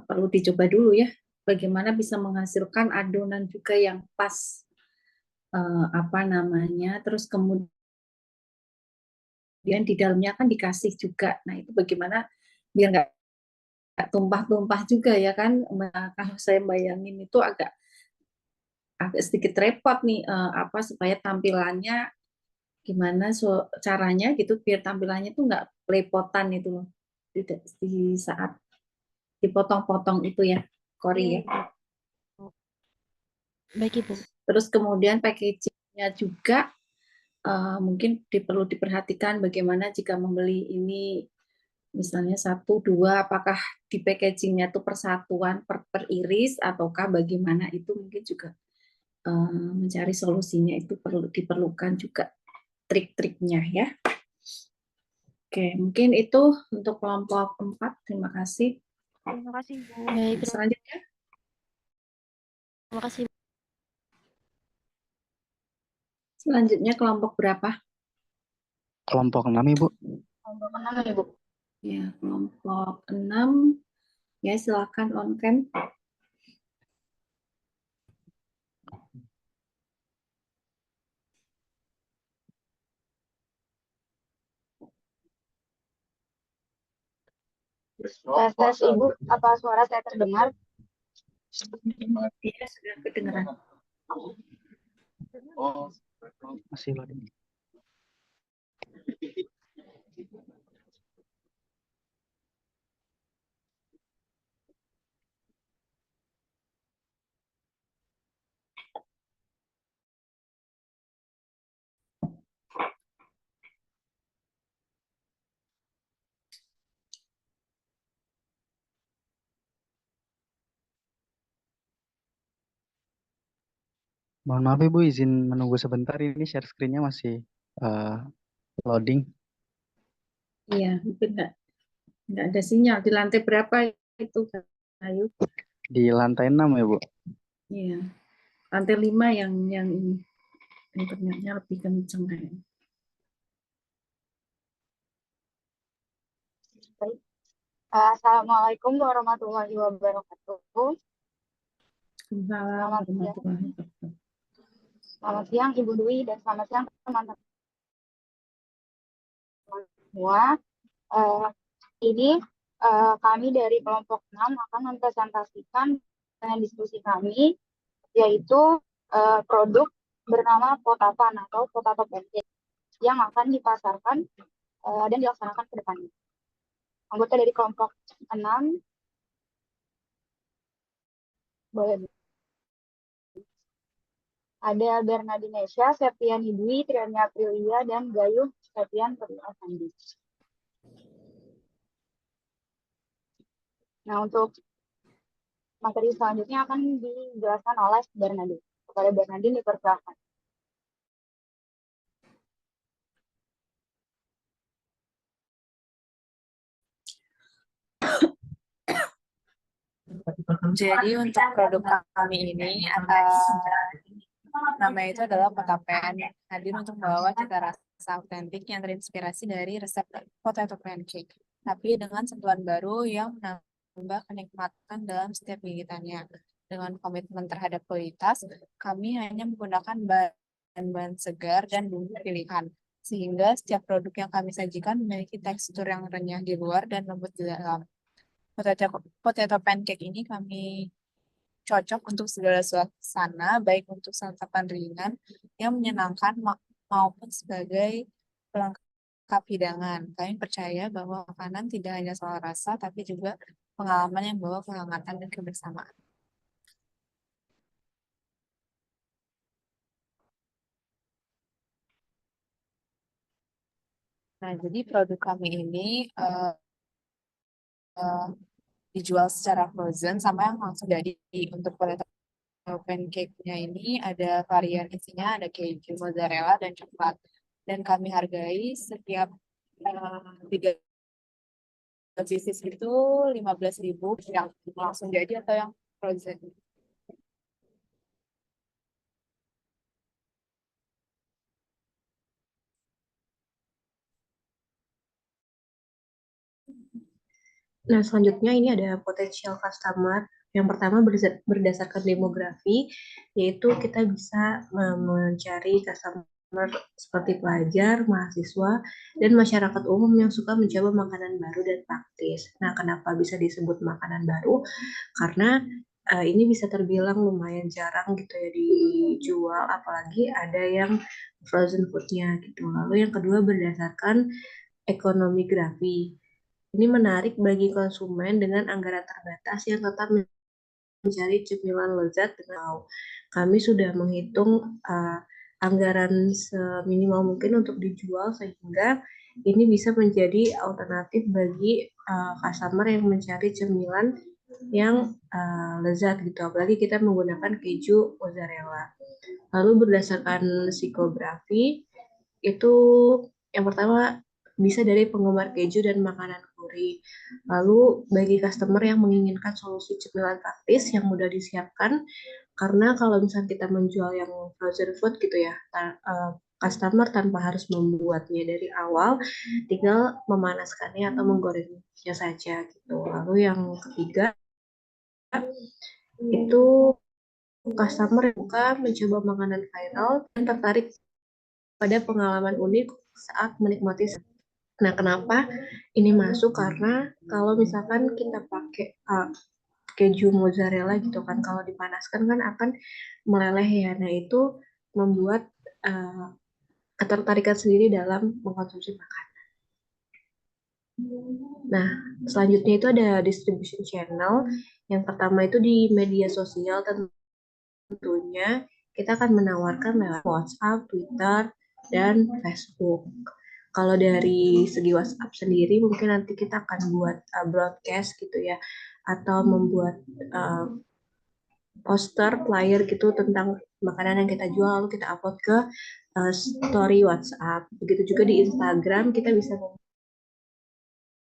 perlu dicoba dulu ya, bagaimana bisa menghasilkan adonan juga yang pas, terus kemudian di dalamnya kan dikasih juga. Nah, itu bagaimana biar nggak tumpah-tumpah juga ya kan. Kalau saya bayangin itu agak sedikit repot nih, supaya tampilannya gimana caranya gitu biar tampilannya tuh nggak lepotan itu loh di saat dipotong-potong itu ya, Kori ya. Baik Ibu. Terus kemudian packagingnya juga mungkin perlu diperhatikan bagaimana jika membeli ini misalnya 1, 2, apakah di packagingnya itu persatuan per iris ataukah bagaimana, itu mungkin juga mencari solusinya itu diperlukan juga trik-triknya ya. Oke, mungkin itu untuk kelompok 4. Terima kasih. Terima kasih, Bu. Baik, Selanjutnya. terima kasih. Selanjutnya kelompok berapa? Kelompok 6, Ibu. Kelompok 6 ya, Bu. Ya, kelompok 6. Ya, silakan on cam. Tes Ibu, apa suara saya terdengar? Iya, sudah kedengaran. Oh, masih loading. Mohon maaf Ibu, izin menunggu sebentar, ini share screen-nya masih loading. Iya, mungkin nggak ada sinyal. Di lantai berapa itu, Ayu? Di lantai 6 ya, Bu. Iya, lantai 5 yang ini. Internetnya lebih kenceng kayaknya. Assalamualaikum warahmatullahi wabarakatuh. Selamat siang. Selamat siang Ibu Dwi dan selamat siang teman-teman semua. Ini kami dari kelompok 6 akan mempresentasikan dengan diskusi kami, yaitu produk bernama Potapan atau Potato Pancake yang akan dipasarkan dan dilaksanakan ke depannya. Anggota dari kelompok 6 boleh. Ada Bernardinesha, Septian Dwi, Triania Aprilia, dan Gayuh Septian Perliasandi. Nah, untuk materi selanjutnya akan dijelaskan oleh Bernardin. Kepada Bernardin dipersilakan. Jadi untuk produk kami ini namanya itu adalah Potapan, hadir untuk membawa cita rasa autentik yang terinspirasi dari resep potato pancake, tapi dengan sentuhan baru yang menambah kenikmatan dalam setiap gigitannya. Dengan komitmen terhadap kualitas, kami hanya menggunakan bahan-bahan segar dan bumbu pilihan, sehingga setiap produk yang kami sajikan memiliki tekstur yang renyah di luar dan lembut di dalam. Potato pancake ini kami cocok untuk segala suasana, baik untuk santapan ringan yang menyenangkan maupun sebagai pelengkap hidangan. Kami percaya bahwa makanan tidak hanya soal rasa, tapi juga pengalaman yang membawa kehangatan dan kebersamaan. Nah, jadi produk kami ini dijual secara frozen sama yang langsung jadi. Untuk potato pancake-nya ini ada varian isinya, ada keju, mozzarella, dan coklat. Dan kami hargai setiap 3 gram produk yang kami sajikan memiliki tekstur yang renyah di luar dan lembut di dalam. Potato pancake ini kami cocok untuk segala suasana, baik untuk santapan ringan yang menyenangkan maupun sebagai pelengkap hidangan. Kami percaya bahwa makanan tidak hanya soal rasa, tapi juga pengalaman yang membawa kehangatan dan kebersamaan. Nah, jadi produk kami ini dijual secara frozen sama yang langsung jadi. Untuk potato pancake-nya ini ada varian isinya, ada keju, mozzarella, dan coklat. Dan kami hargai setiap bisnis itu 15.000 yang langsung jadi atau yang frozen. Nah, selanjutnya ini ada potensial customer. Yang pertama berdasarkan demografi, yaitu kita bisa mencari customer seperti pelajar, mahasiswa, dan masyarakat umum yang suka mencoba makanan baru dan praktis. Nah, kenapa bisa disebut makanan baru? Karena ini bisa terbilang lumayan jarang gitu ya dijual, apalagi ada yang frozen food-nya gitu. Lalu yang kedua berdasarkan ekonomi grafi. Ini menarik bagi konsumen dengan anggaran terbatas yang tetap mencari cemilan lezat dengan kami sudah menghitung anggaran seminimal mungkin untuk dijual sehingga ini bisa menjadi alternatif bagi customer yang mencari cemilan yang lezat gitu, apalagi kita menggunakan keju mozzarella. Lalu berdasarkan psikografi itu yang pertama bisa dari penggemar keju dan makanan gurih. Lalu bagi customer yang menginginkan solusi cemilan praktis yang mudah disiapkan, karena kalau misalnya kita menjual yang frozen food gitu ya, customer tanpa harus membuatnya dari awal, tinggal memanaskannya atau menggorengnya saja gitu. Lalu yang ketiga itu customer yang suka mencoba makanan viral dan tertarik pada pengalaman unik saat menikmati. Nah, kenapa ini masuk? Karena kalau misalkan kita pakai keju mozzarella gitu kan, kalau dipanaskan kan akan meleleh ya. Nah, itu membuat ketertarikan sendiri dalam mengkonsumsi makanan. Nah, selanjutnya itu ada distribution channel. Yang pertama itu di media sosial, tentunya kita akan menawarkan lewat WhatsApp, Twitter, dan Facebook. Kalau dari segi WhatsApp sendiri mungkin nanti kita akan buat broadcast gitu ya, atau membuat poster, flyer gitu tentang makanan yang kita jual, lalu kita upload ke story WhatsApp. Begitu juga di Instagram, kita bisa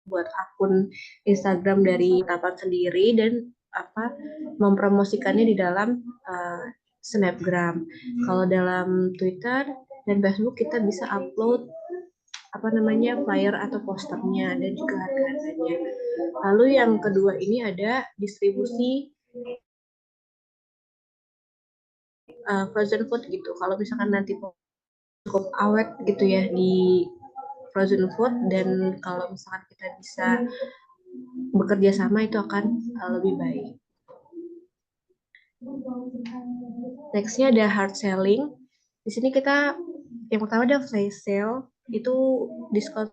membuat akun Instagram dari tapan sendiri dan mempromosikannya di dalam Snapgram. Kalau dalam Twitter dan Facebook kita bisa upload flyer atau posternya dan juga harga-harganya. Lalu yang kedua ini ada distribusi frozen food gitu. Kalau misalkan nanti cukup awet gitu ya di frozen food, dan kalau misalkan kita bisa bekerja sama itu akan lebih baik. Nextnya ada hard selling. Di sini kita yang pertama ada flash sale, itu diskon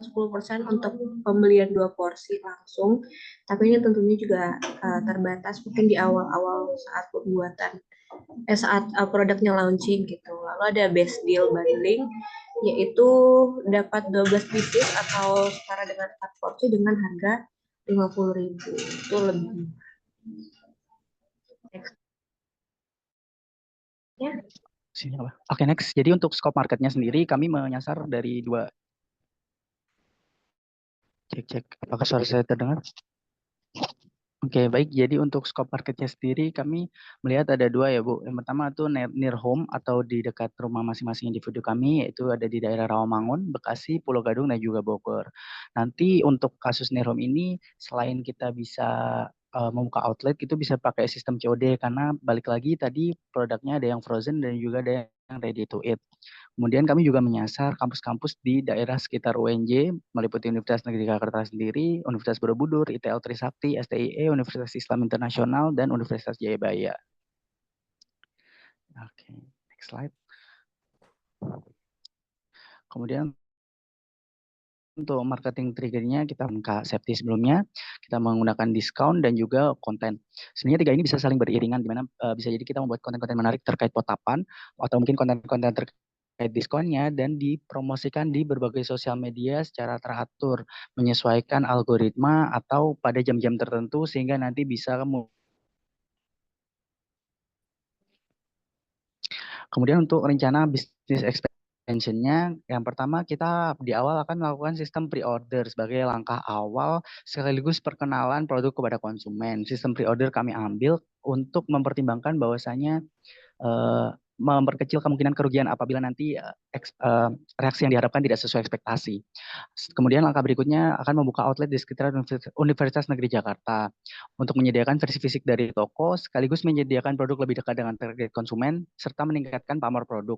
10% untuk pembelian 2 porsi langsung, tapi ini tentunya juga terbatas mungkin di awal-awal saat pembuatan saat produknya launching gitu. Lalu ada best deal bundling, yaitu dapat 12 pieces atau setara dengan 4 porsi dengan harga 50.000. Itu lebih murah. Ya. Sini apa? Oke, next. Jadi untuk scope marketnya sendiri kami menyasar dari dua. Cek apakah suara saya terdengar? Oke, baik. Jadi untuk scope marketnya sendiri kami melihat ada dua ya, Bu. Yang pertama itu near home atau di dekat rumah masing-masing individu kami, yaitu ada di daerah Rawamangun, Bekasi, Pulau Gadung, dan juga Bogor. Nanti untuk kasus near home ini, selain kita bisa membuka outlet, itu bisa pakai sistem COD, karena balik lagi tadi produknya ada yang frozen dan juga ada yang ready to eat. Kemudian kami juga menyasar kampus-kampus di daerah sekitar UNJ, meliputi Universitas Negeri Jakarta sendiri, Universitas Borobudur, ITL Trisakti, STIE, Universitas Islam Internasional, dan Universitas Jayabaya. Oke, next slide. Kemudian untuk marketing triggernya kita Kak Septi sebelumnya, kita menggunakan diskon dan juga konten. Sebenarnya tiga ini bisa saling beriringan, di mana bisa jadi kita membuat konten-konten menarik terkait potapan, atau mungkin konten-konten terkait diskonnya dan dipromosikan di berbagai sosial media secara teratur, menyesuaikan algoritma atau pada jam-jam tertentu sehingga nanti bisa kemudian untuk rencana bisnis expansion mentionnya, yang pertama kita di awal akan melakukan sistem pre-order sebagai langkah awal sekaligus perkenalan produk kepada konsumen. Sistem pre-order kami ambil untuk mempertimbangkan bahwasanya memperkecil kemungkinan kerugian apabila nanti reaksi yang diharapkan tidak sesuai ekspektasi. Kemudian langkah berikutnya akan membuka outlet di sekitar Universitas Negeri Jakarta untuk menyediakan versi fisik dari toko sekaligus menyediakan produk lebih dekat dengan target konsumen serta meningkatkan pamor produk.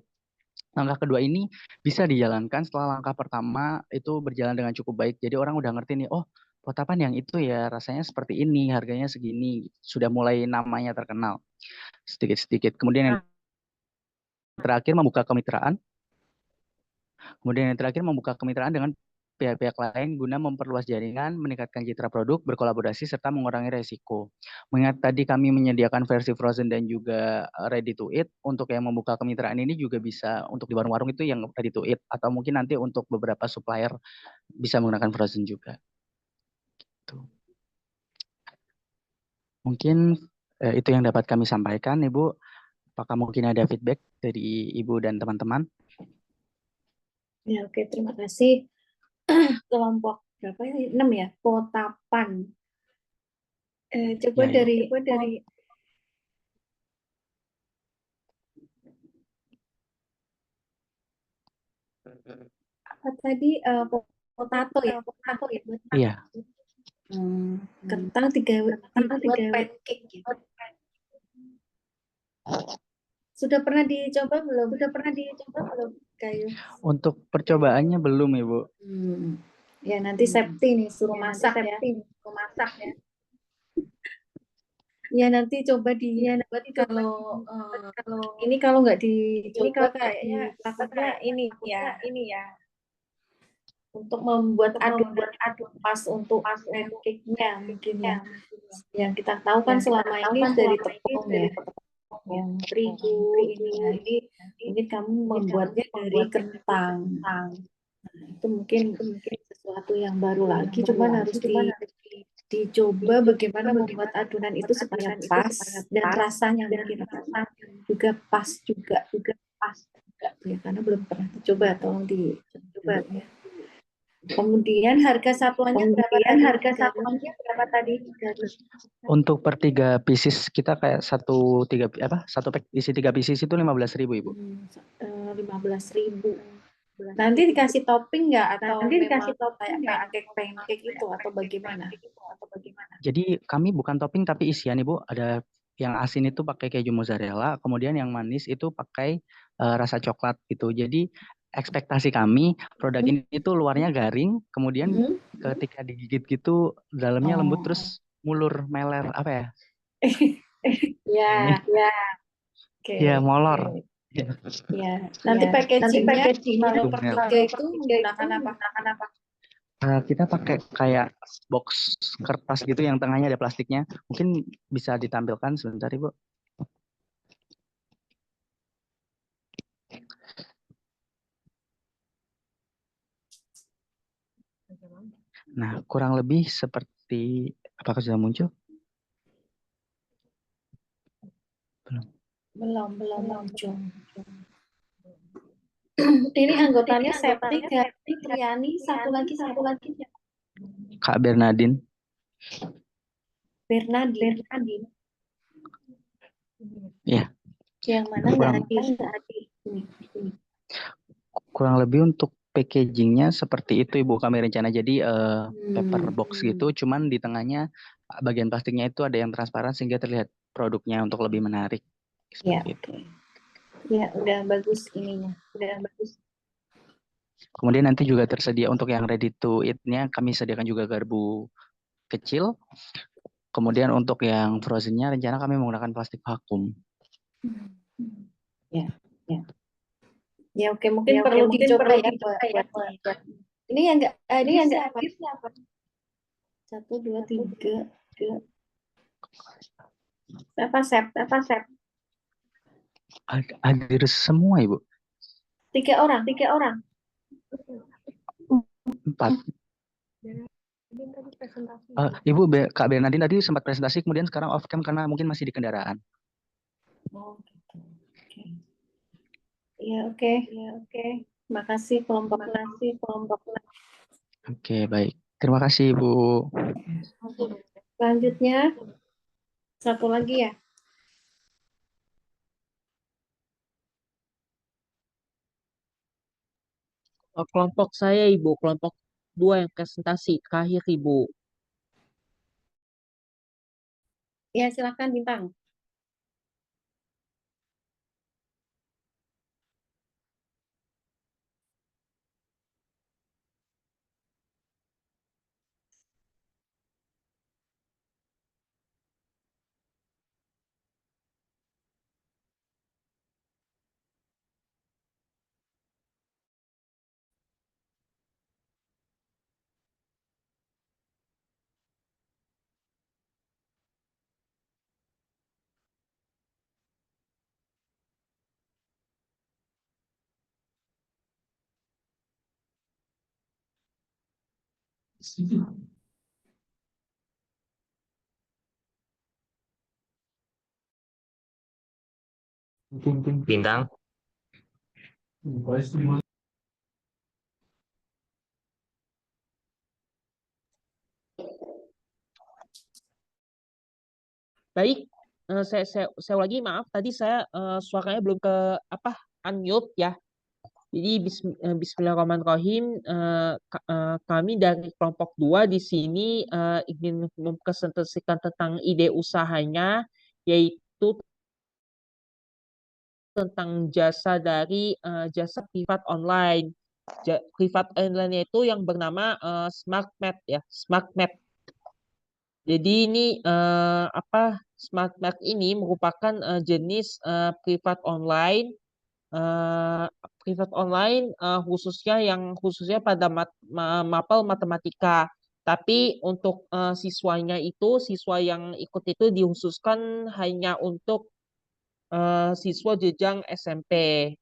Langkah kedua ini bisa dijalankan setelah langkah pertama itu berjalan dengan cukup baik. Jadi orang udah ngerti nih, oh potapan yang itu ya rasanya seperti ini, harganya segini, sudah mulai namanya terkenal sedikit-sedikit. Kemudian yang terakhir membuka kemitraan. Kemudian yang terakhir membuka kemitraan dengan pihak-pihak lain guna memperluas jaringan, meningkatkan citra produk, berkolaborasi, serta mengurangi resiko. Mengingat tadi kami menyediakan versi frozen dan juga ready to eat, untuk yang membuka kemitraan ini juga bisa untuk di warung-warung itu yang ready to eat, atau mungkin nanti untuk beberapa supplier bisa menggunakan frozen juga. Tuh. Mungkin itu yang dapat kami sampaikan, Ibu. Apakah mungkin ada feedback dari Ibu dan teman-teman? Ya, oke, terima kasih. Kelompok berapa ya? 6 ya, potapan. Coba Ya, dari apa tadi, potato ya? Iya. Kentang dibuat pancake gitu. Sudah pernah dicoba belum? Kayu. Untuk percobaannya belum, Ibu. Ya nanti Septi nih suruh masak ya. Ya nanti coba dibuat kalau ini kalau nggak dicoba kayaknya takutnya ini ya untuk membuat adonan pas untuk pancake-nya mungkin ya. Yang kita tahu kan selama ini dari tepung ya, tepung terigu ini kamu membuatnya dari kentang. Nah, itu mungkin sesuatu yang baru lagi, cuman harus dicoba bagaimana membuat adonan itu supaya pas dan rasanya mungkin juga pas juga ya, karena belum pernah dicoba, tolong dicoba ya. Kemudian harga satuannya berapa tadi? Untuk per 3 pieces kita kayak satu pack isi 3 pieces itu 15.000, Ibu. 15.000. Nanti dikasih topping nggak atau kayak pancake itu atau bagaimana? Jadi kami bukan topping tapi isian, Ibu. Ada yang asin itu pakai keju mozzarella, kemudian yang manis itu pakai rasa coklat gitu. Jadi ekspektasi kami produk ini itu luarnya garing, kemudian ketika digigit gitu dalamnya lembut terus mulur meler apa ya? Ya. Ya, molor. Ya. Nanti packagingnya kalau per 3 itu menggunakan apa? Kita pakai kayak box kertas gitu yang tengahnya ada plastiknya. Mungkin bisa ditampilkan sebentar, Ibu. Nah, kurang lebih seperti, apakah sudah muncul? Belum muncul. Ini anggotanya Septi, Gati, Triani, satu lagi. Kak Bernadine. Bernadine. Iya. Yang mana nggak hadir? Kurang lebih untuk packagingnya seperti itu, Ibu, kami rencana. Jadi paper box gitu, cuman di tengahnya bagian plastiknya itu ada yang transparan sehingga terlihat produknya untuk lebih menarik. Ya, ya, udah bagus ininya. Kemudian nanti juga tersedia untuk yang ready to eat-nya kami sediakan juga garpu kecil. Kemudian untuk yang frozen-nya rencana kami menggunakan plastik vakum. Ya. Ya, oke, mungkin perlu dicoba ya buat. Ini yang enggak siapa? 1, 2, 3. Siapa Sep? Hadir semua, Ibu. 3 orang. 4. Ibu, Kak Bernadine tadi sempat presentasi, kemudian sekarang off cam karena mungkin masih di kendaraan. Oh, gitu. Oke. Ya, oke. Terima kasih kelompok. Oke, baik. Terima kasih, Ibu. Selanjutnya, satu lagi ya. Kelompok saya, Ibu. Kelompok 2 yang presentasi terakhir, Ibu. Ya, silakan Bintang. Bintang. Baik, saya lagi maaf tadi saya suaranya belum ke unmute ya. Jadi Bismillahirrahmanirrahim, kami dari kelompok 2 di sini ingin mempresentasikan tentang ide usahanya, yaitu tentang jasa dari jasa privat online. Privat online itu yang bernama SmartMed ya, SmartMed. Jadi ini SmartMed ini merupakan jenis privat online khususnya pada mapel matematika. Tapi untuk siswa yang ikut itu dikhususkan hanya untuk siswa jenjang SMP.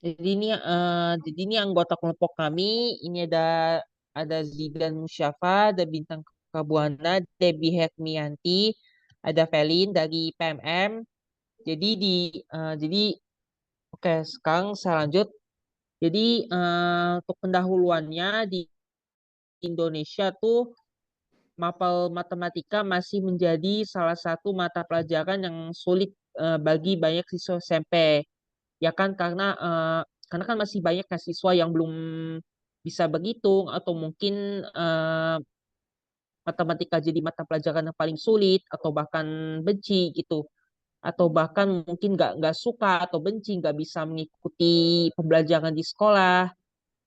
Jadi ini anggota kelompok kami. Ini ada Zidan Musyafa, ada Bintang Kabuana, Debbie Hermianti, ada Felin dari PMM. Jadi oke, sekarang saya lanjut. Jadi untuk pendahuluannya di Indonesia tuh mapel matematika masih menjadi salah satu mata pelajaran yang sulit bagi banyak siswa SMP. Ya kan karena kan masih banyak siswa yang belum bisa berhitung atau mungkin matematika jadi mata pelajaran yang paling sulit atau bahkan benci gitu, atau bahkan mungkin nggak suka atau benci, nggak bisa mengikuti pembelajaran di sekolah.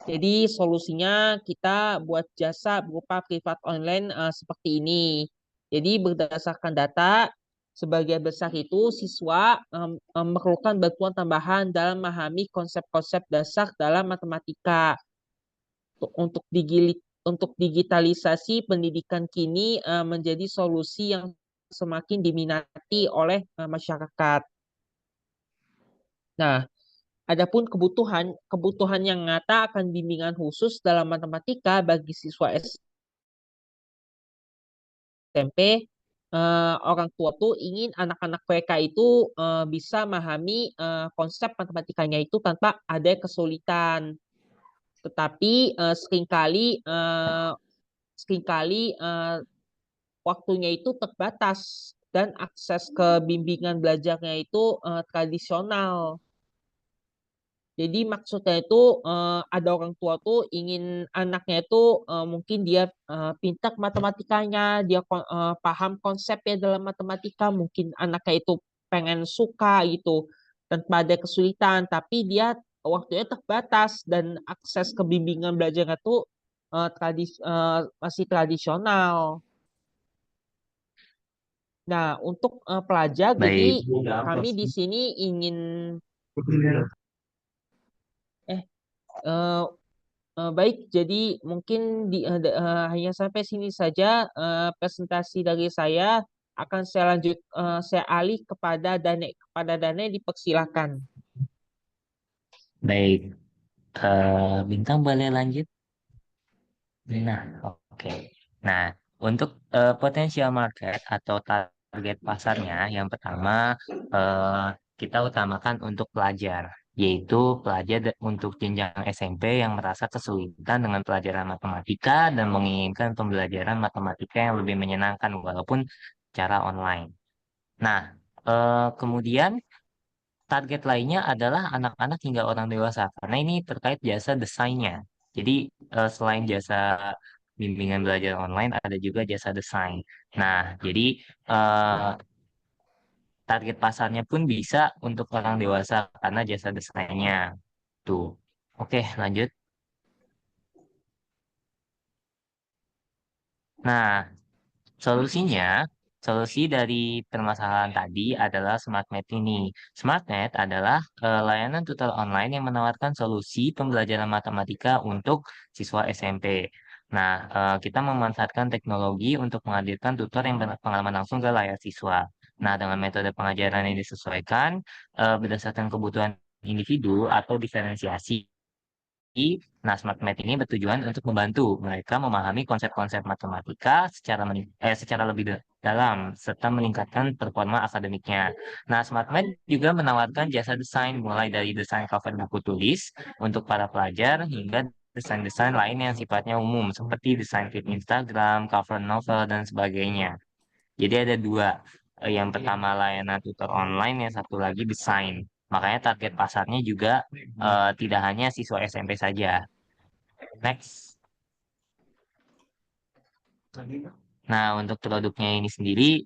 Jadi solusinya kita buat jasa berupa privat online seperti ini. Jadi berdasarkan data, sebagian besar itu siswa memerlukan bantuan tambahan dalam memahami konsep-konsep dasar dalam matematika. Untuk digitalisasi pendidikan kini menjadi solusi yang semakin diminati oleh masyarakat. Nah, adapun kebutuhan yang nyata akan bimbingan khusus dalam matematika bagi siswa SMP, orang tua tuh ingin anak-anak mereka itu bisa memahami konsep matematikanya itu tanpa ada kesulitan. Tetapi seringkali waktunya itu terbatas dan akses ke bimbingan belajarnya itu tradisional. Jadi maksudnya itu ada orang tua tuh ingin anaknya itu mungkin dia pintar matematikanya, dia paham konsepnya dalam matematika, mungkin anaknya itu pengen suka gitu dan pada kesulitan, tapi dia waktunya terbatas dan akses ke bimbingan belajarnya tuh masih tradisional. Nah, untuk pelajar, jadi kami di sini ingin baik, jadi mungkin hanya sampai sini saja presentasi dari saya. akan saya alih kepada Dane dipersilakan. Baik, Bintang boleh lanjut? Nah, oke. Nah, untuk potensial market atau target pasarnya, yang pertama kita utamakan untuk pelajar, yaitu pelajar untuk jenjang SMP yang merasa kesulitan dengan pelajaran matematika dan menginginkan pembelajaran matematika yang lebih menyenangkan walaupun secara online. Nah, kemudian target lainnya adalah anak-anak hingga orang dewasa, karena ini terkait jasa desainnya. Jadi, selain jasa bimbingan belajar online, ada juga jasa desain. Nah, jadi eh, target pasarnya pun bisa untuk orang dewasa karena jasa desainnya. Tuh. Oke, lanjut. Nah, solusi dari permasalahan tadi adalah SmartMath ini. SmartMath adalah layanan tutor online yang menawarkan solusi pembelajaran matematika untuk siswa SMP. Nah, kita memanfaatkan teknologi untuk menghadirkan tutor yang berpengalaman langsung ke layar siswa. Nah, dengan metode pengajaran yang disesuaikan berdasarkan kebutuhan individu atau diferensiasi. Nah, SmartMath ini bertujuan untuk membantu mereka memahami konsep-konsep matematika secara lebih dalam serta meningkatkan performa akademiknya. Nah, SmartMath juga menawarkan jasa desain mulai dari desain cover buku tulis untuk para pelajar hingga desain-desain lain yang sifatnya umum seperti desain feed Instagram, cover novel dan sebagainya. Jadi ada dua. Yang pertama layanan tutor online, yang satu lagi desain. Makanya target pasarnya juga tidak hanya siswa SMP saja. Next. Nah, untuk produknya ini sendiri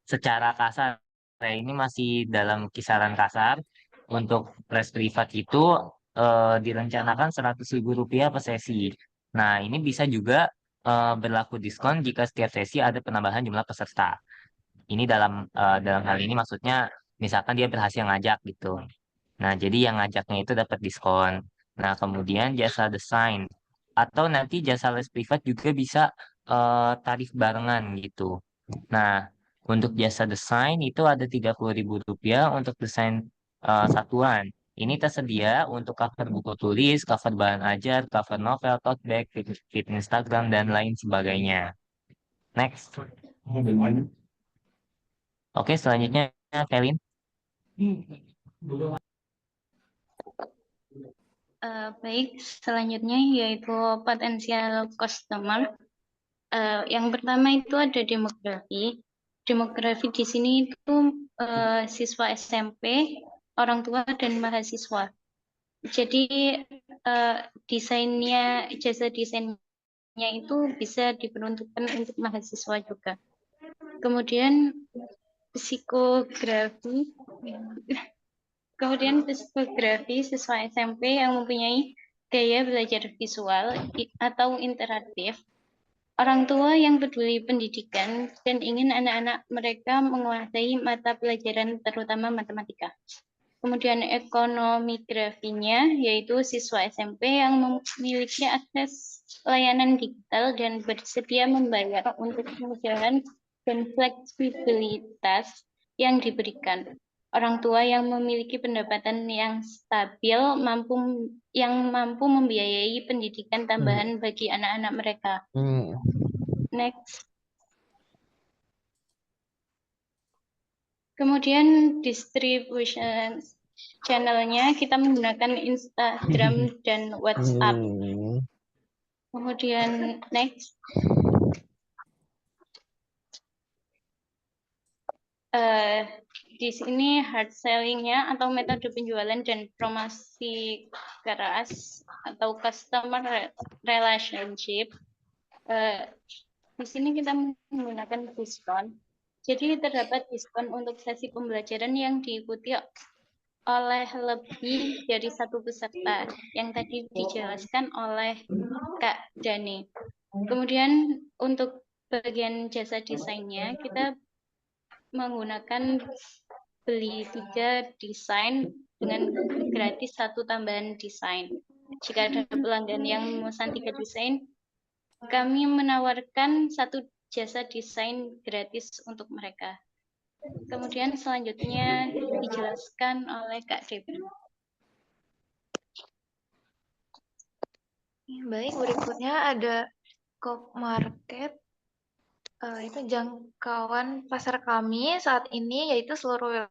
secara kasar ini masih dalam kisaran kasar. Untuk les privat itu direncanakan Rp100.000 per sesi. Nah, ini bisa juga berlaku diskon jika setiap sesi ada penambahan jumlah peserta. Ini dalam hal ini maksudnya misalkan dia berhasil ngajak gitu. Nah, jadi yang ngajaknya itu dapat diskon. Nah, kemudian jasa desain atau nanti jasa les privat juga bisa tarif barengan gitu. Nah, untuk jasa desain itu ada Rp30.000 untuk desain satuan. Ini tersedia untuk cover buku tulis, cover bahan ajar, cover novel, tote bag, feed Instagram, dan lain sebagainya. Next. Oke, selanjutnya Kelin. Baik, selanjutnya yaitu potensial customer. Yang pertama itu ada demografi. Demografi di sini itu siswa SMP, orang tua, dan mahasiswa. Jadi jasa desainnya itu bisa diperuntukkan untuk mahasiswa juga. Kemudian psikografi siswa SMP yang mempunyai gaya belajar visual atau interaktif. Orang tua yang peduli pendidikan dan ingin anak-anak mereka menguasai mata pelajaran terutama matematika. Kemudian ekonomi grafinya yaitu siswa SMP yang memiliki akses layanan digital dan bersedia membayar untuk kemudahan dan fleksibilitas yang diberikan. Orang tua yang memiliki pendapatan yang stabil yang mampu membiayai pendidikan tambahan bagi anak-anak mereka. Next. Kemudian distribution channelnya kita menggunakan Instagram dan WhatsApp. Kemudian next. Di sini hard selling-nya atau metode penjualan dan promosi keras atau customer relationship. Di sini kita menggunakan diskon. Jadi terdapat diskon untuk sesi pembelajaran yang diikuti oleh lebih dari satu peserta yang tadi dijelaskan oleh Kak Dani. Kemudian untuk bagian jasa desainnya kita menggunakan beli 3 desain dengan gratis 1 tambahan desain. Jika ada pelanggan yang memesan 3 desain, kami menawarkan 1 jasa desain gratis untuk mereka. Kemudian selanjutnya dijelaskan oleh Kak Debbie. Baik, berikutnya ada Scope Market. Itu jangkauan pasar kami saat ini yaitu seluruh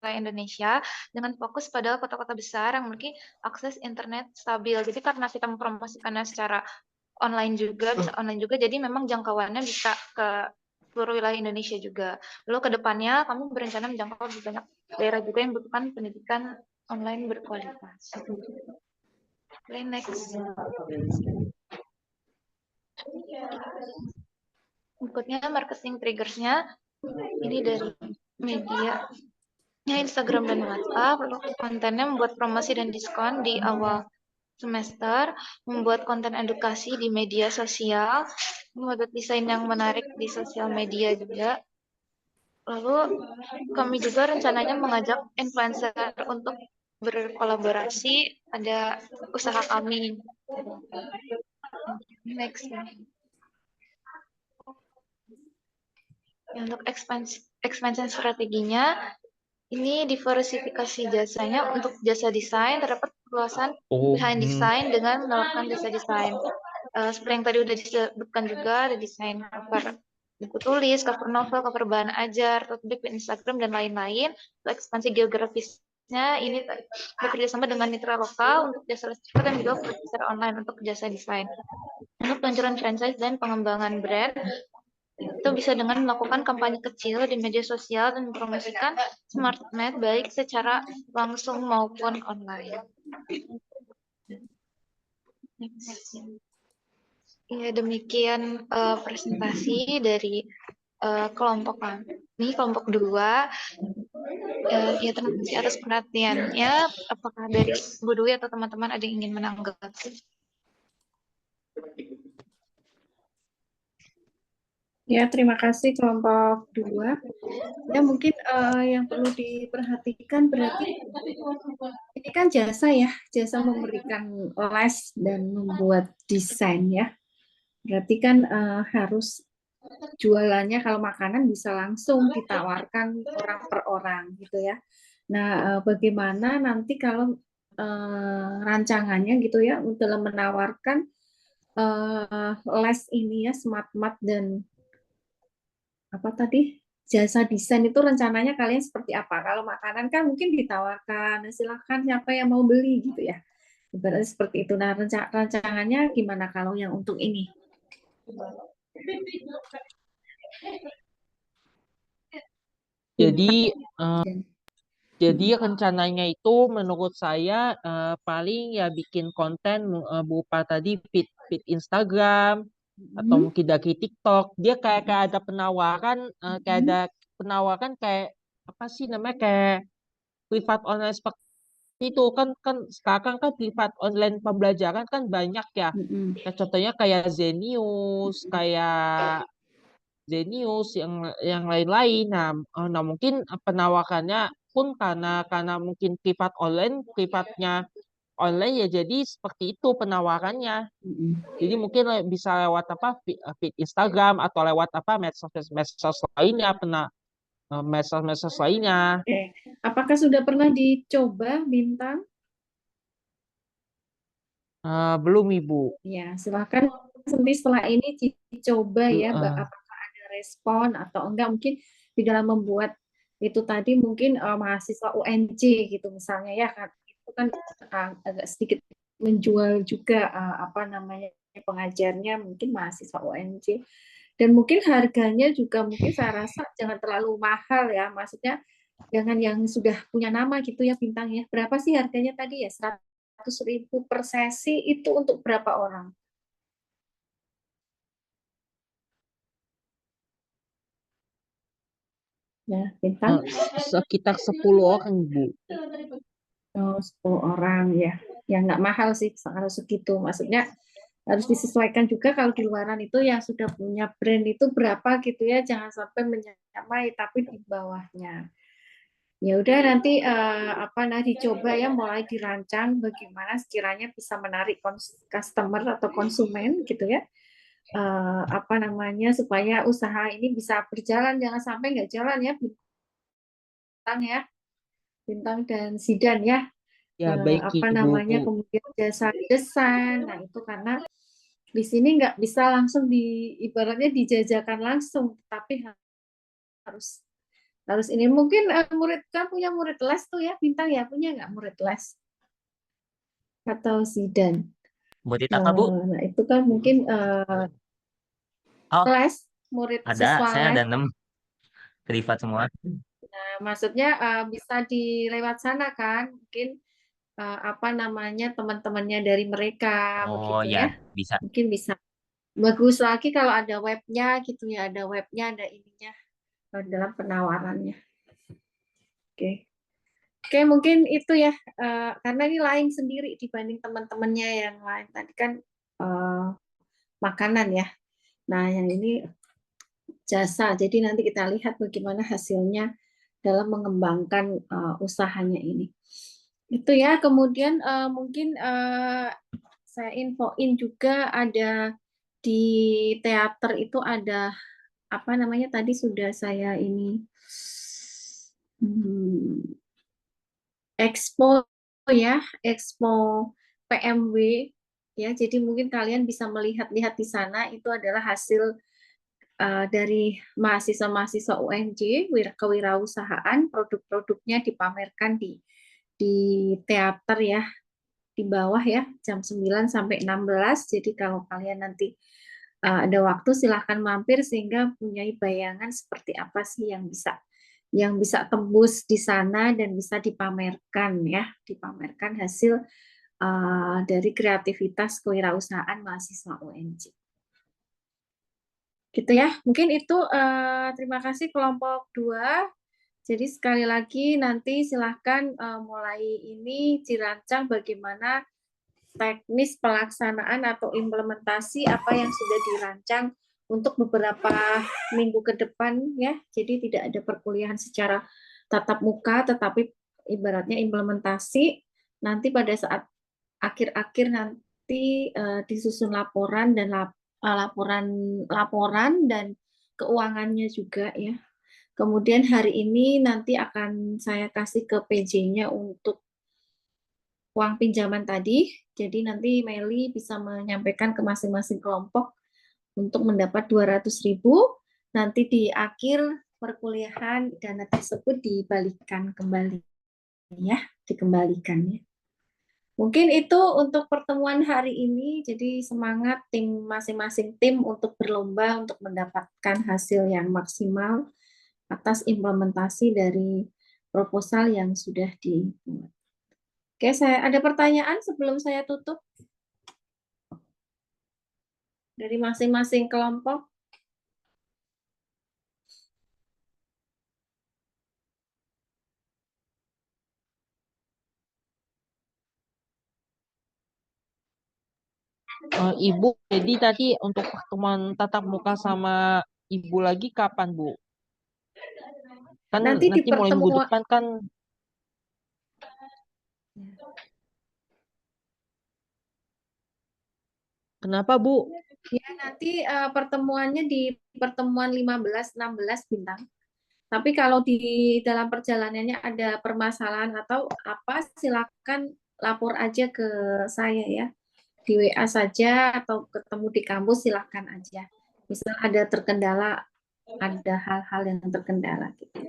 wilayah Indonesia dengan fokus pada kota-kota besar yang memiliki akses internet stabil. Jadi karena kita mempromosikannya secara bisa online juga, jadi memang jangkauannya bisa ke seluruh wilayah Indonesia juga. Lalu ke depannya kami berencana menjangkau lebih banyak daerah juga yang membutuhkan pendidikan online berkualitas. Oke, next. Berikutnya marketing triggersnya ini dari media Instagram dan WhatsApp. Lalu kontennya membuat promosi dan diskon di awal semester, membuat konten edukasi di media sosial, membuat desain yang menarik di sosial media juga. Lalu kami juga rencananya mengajak influencer untuk berkolaborasi pada usaha kami. Next. Untuk expansion strateginya, ini diversifikasi jasanya. Untuk jasa desain terdapat perluasan behind design dengan menawarkan jasa desain. Seperti yang tadi udah disebutkan juga, ada desain cover buku tulis, cover novel, cover bahan ajar, tote bag, Instagram, dan lain-lain. Untuk ekspansi geografisnya, ini bekerjasama dengan mitra lokal untuk jasa listrik dan juga secara online untuk jasa desain. Untuk peluncuran franchise dan pengembangan brand, itu bisa dengan melakukan kampanye kecil di media sosial dan mempromosikan SmartMed baik secara langsung maupun online. Ya, demikian presentasi dari kelompok kami, kelompok 2. Ya, terima kasih atas perhatiannya. Apakah dari Bu Dwi atau teman-teman ada yang ingin menanggapi? Ya, terima kasih kelompok 2. Ya, mungkin yang perlu diperhatikan berarti ini kan jasa ya, jasa memberikan les dan membuat desain ya. Berarti kan harus jualannya kalau makanan bisa langsung ditawarkan orang per orang gitu ya. Nah, bagaimana nanti kalau rancangannya gitu ya dalam menawarkan les ini ya, SmartMed dan apa tadi jasa desain itu rencananya kalian seperti apa? Kalau makanan kan mungkin ditawarkan, silakan siapa yang mau beli gitu ya. Berarti seperti itu. Nah, rancangannya gimana kalau yang untuk ini? Jadi rencananya itu menurut saya paling ya bikin konten berupa tadi feed Instagram atau mungkin dari TikTok. Dia kayak ada penawaran, kayak apa sih namanya, kayak privat online seperti itu kan sekarang kan privat online pembelajaran kan banyak ya. Kayak contohnya kayak Zenius yang lain-lain. Nah mungkin penawarannya pun karena mungkin privatnya online ya, jadi seperti itu penawarannya. Jadi mungkin bisa lewat feed Instagram atau lewat medsos lainnya, medsos lainnya. Oke. Apakah sudah pernah dicoba, Bintang? Belum, Ibu. Ya, silakan nanti setelah ini dicoba ya, apakah ada respon atau enggak. Mungkin di dalam membuat itu tadi mungkin mahasiswa UNJ gitu misalnya ya, itu kan agak sedikit menjual juga apa namanya pengajarnya mungkin mahasiswa UNJ. Dan mungkin harganya juga mungkin saya rasa jangan terlalu mahal ya, maksudnya jangan yang sudah punya nama gitu ya, Bintang ya. Berapa sih harganya tadi ya? 100.000 per sesi itu untuk berapa orang? Ya, Bintang? Sekitar 10 orang, Bu. Oh, 10 orang ya. Ya nggak mahal sih kalau segitu. Maksudnya harus disesuaikan juga kalau di luaran itu yang sudah punya brand itu berapa gitu ya. Jangan sampai menyamai tapi di bawahnya. Ya udah nanti dicoba ya, mulai dirancang bagaimana sekiranya bisa menarik customer atau konsumen gitu ya. apa namanya, supaya usaha ini bisa berjalan, jangan sampai nggak jalan ya, Bintang dan Zidan ya. Ya, baik Apa Ibu. namanya, kemudian jasa desain. Nah, itu karena di sini nggak bisa langsung ibaratnya dijajakan langsung, tapi harus ini. Mungkin murid kan punya murid les tuh ya, Bintang ya, punya nggak murid les atau Zidan? Murid apa, Bu? Nah, itu kan mungkin Oh, les, murid ada. siswa Saya les. ada 6 privat semua. Nah, maksudnya bisa dilewat sana kan, mungkin apa namanya, teman-temannya dari mereka Oh, begitu ya, ya, bisa. mungkin bisa. Bagus lagi kalau ada webnya gitu ya, ada webnya, ada ininya dalam penawarannya. Oke. Oke, mungkin itu ya, karena ini lain sendiri dibanding teman-temannya yang lain. Tadi kan makanan ya. Nah, yang ini jasa. Jadi nanti kita lihat bagaimana hasilnya dalam mengembangkan usahanya ini. Itu ya. Kemudian mungkin saya infoin juga ada di teater itu ada apa namanya, tadi sudah saya ini expo ya, expo PMW ya. Jadi mungkin kalian bisa melihat-lihat di sana, itu adalah hasil dari mahasiswa-mahasiswa UNJ kewirausahaan, produk-produknya dipamerkan di teater ya, di bawah ya, jam 9 sampai 16. Jadi kalau kalian nanti ada waktu silahkan mampir, sehingga punya bayangan seperti apa sih yang bisa tembus di sana dan bisa dipamerkan ya, dipamerkan hasil dari kreativitas kewirausahaan mahasiswa UNJ. Gitu ya, mungkin itu. Terima kasih kelompok 2. Jadi sekali lagi nanti silahkan mulai ini dirancang bagaimana teknis pelaksanaan atau implementasi apa yang sudah dirancang untuk beberapa minggu ke depan ya. Jadi tidak ada perkuliahan secara tatap muka, tetapi ibaratnya implementasi. Nanti pada saat akhir-akhir nanti disusun laporan dan laporan dan keuangannya juga ya. Kemudian hari ini nanti akan saya kasih ke PJ-nya untuk uang pinjaman tadi. Jadi nanti Meli bisa menyampaikan ke masing-masing kelompok untuk mendapat 200.000. Nanti di akhir perkuliahan dana tersebut dibalikan kembali ya, dikembalikan ya. Mungkin itu untuk pertemuan hari ini. Jadi semangat tim, masing-masing tim untuk berlomba untuk mendapatkan hasil yang maksimal atas implementasi dari proposal yang sudah dibuat. Oke, saya ada pertanyaan sebelum saya tutup dari masing-masing kelompok. Ibu, jadi tadi untuk pertemuan tatap muka sama Ibu lagi kapan, Bu? Kan Nanti di mulai minggu pertemuan depan kan. Kenapa, Bu? ya, nanti pertemuannya di pertemuan 15-16 Bintang. Tapi kalau di dalam perjalanannya ada permasalahan atau apa, silakan lapor aja ke saya ya. Di WA saja atau ketemu di kampus silakan aja. Misal ada terkendala, ada hal-hal yang terkendala gitu.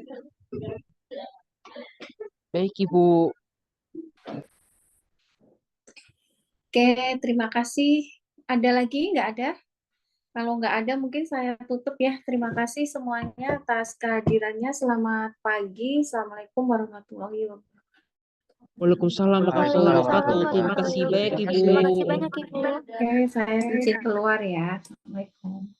Baik, Ibu. Oke, terima kasih. Ada lagi? Nggak ada? Kalau nggak ada, mungkin saya tutup ya. Terima kasih semuanya atas kehadirannya. Selamat pagi. Assalamualaikum warahmatullahi wabarakatuh. Waalaikumsalam warahmatullahi wabarakatuh. Terima kasih banyak, Ibu. Terima kasih banyak, Ibu. Oke, saya izin keluar ya. Assalamualaikum.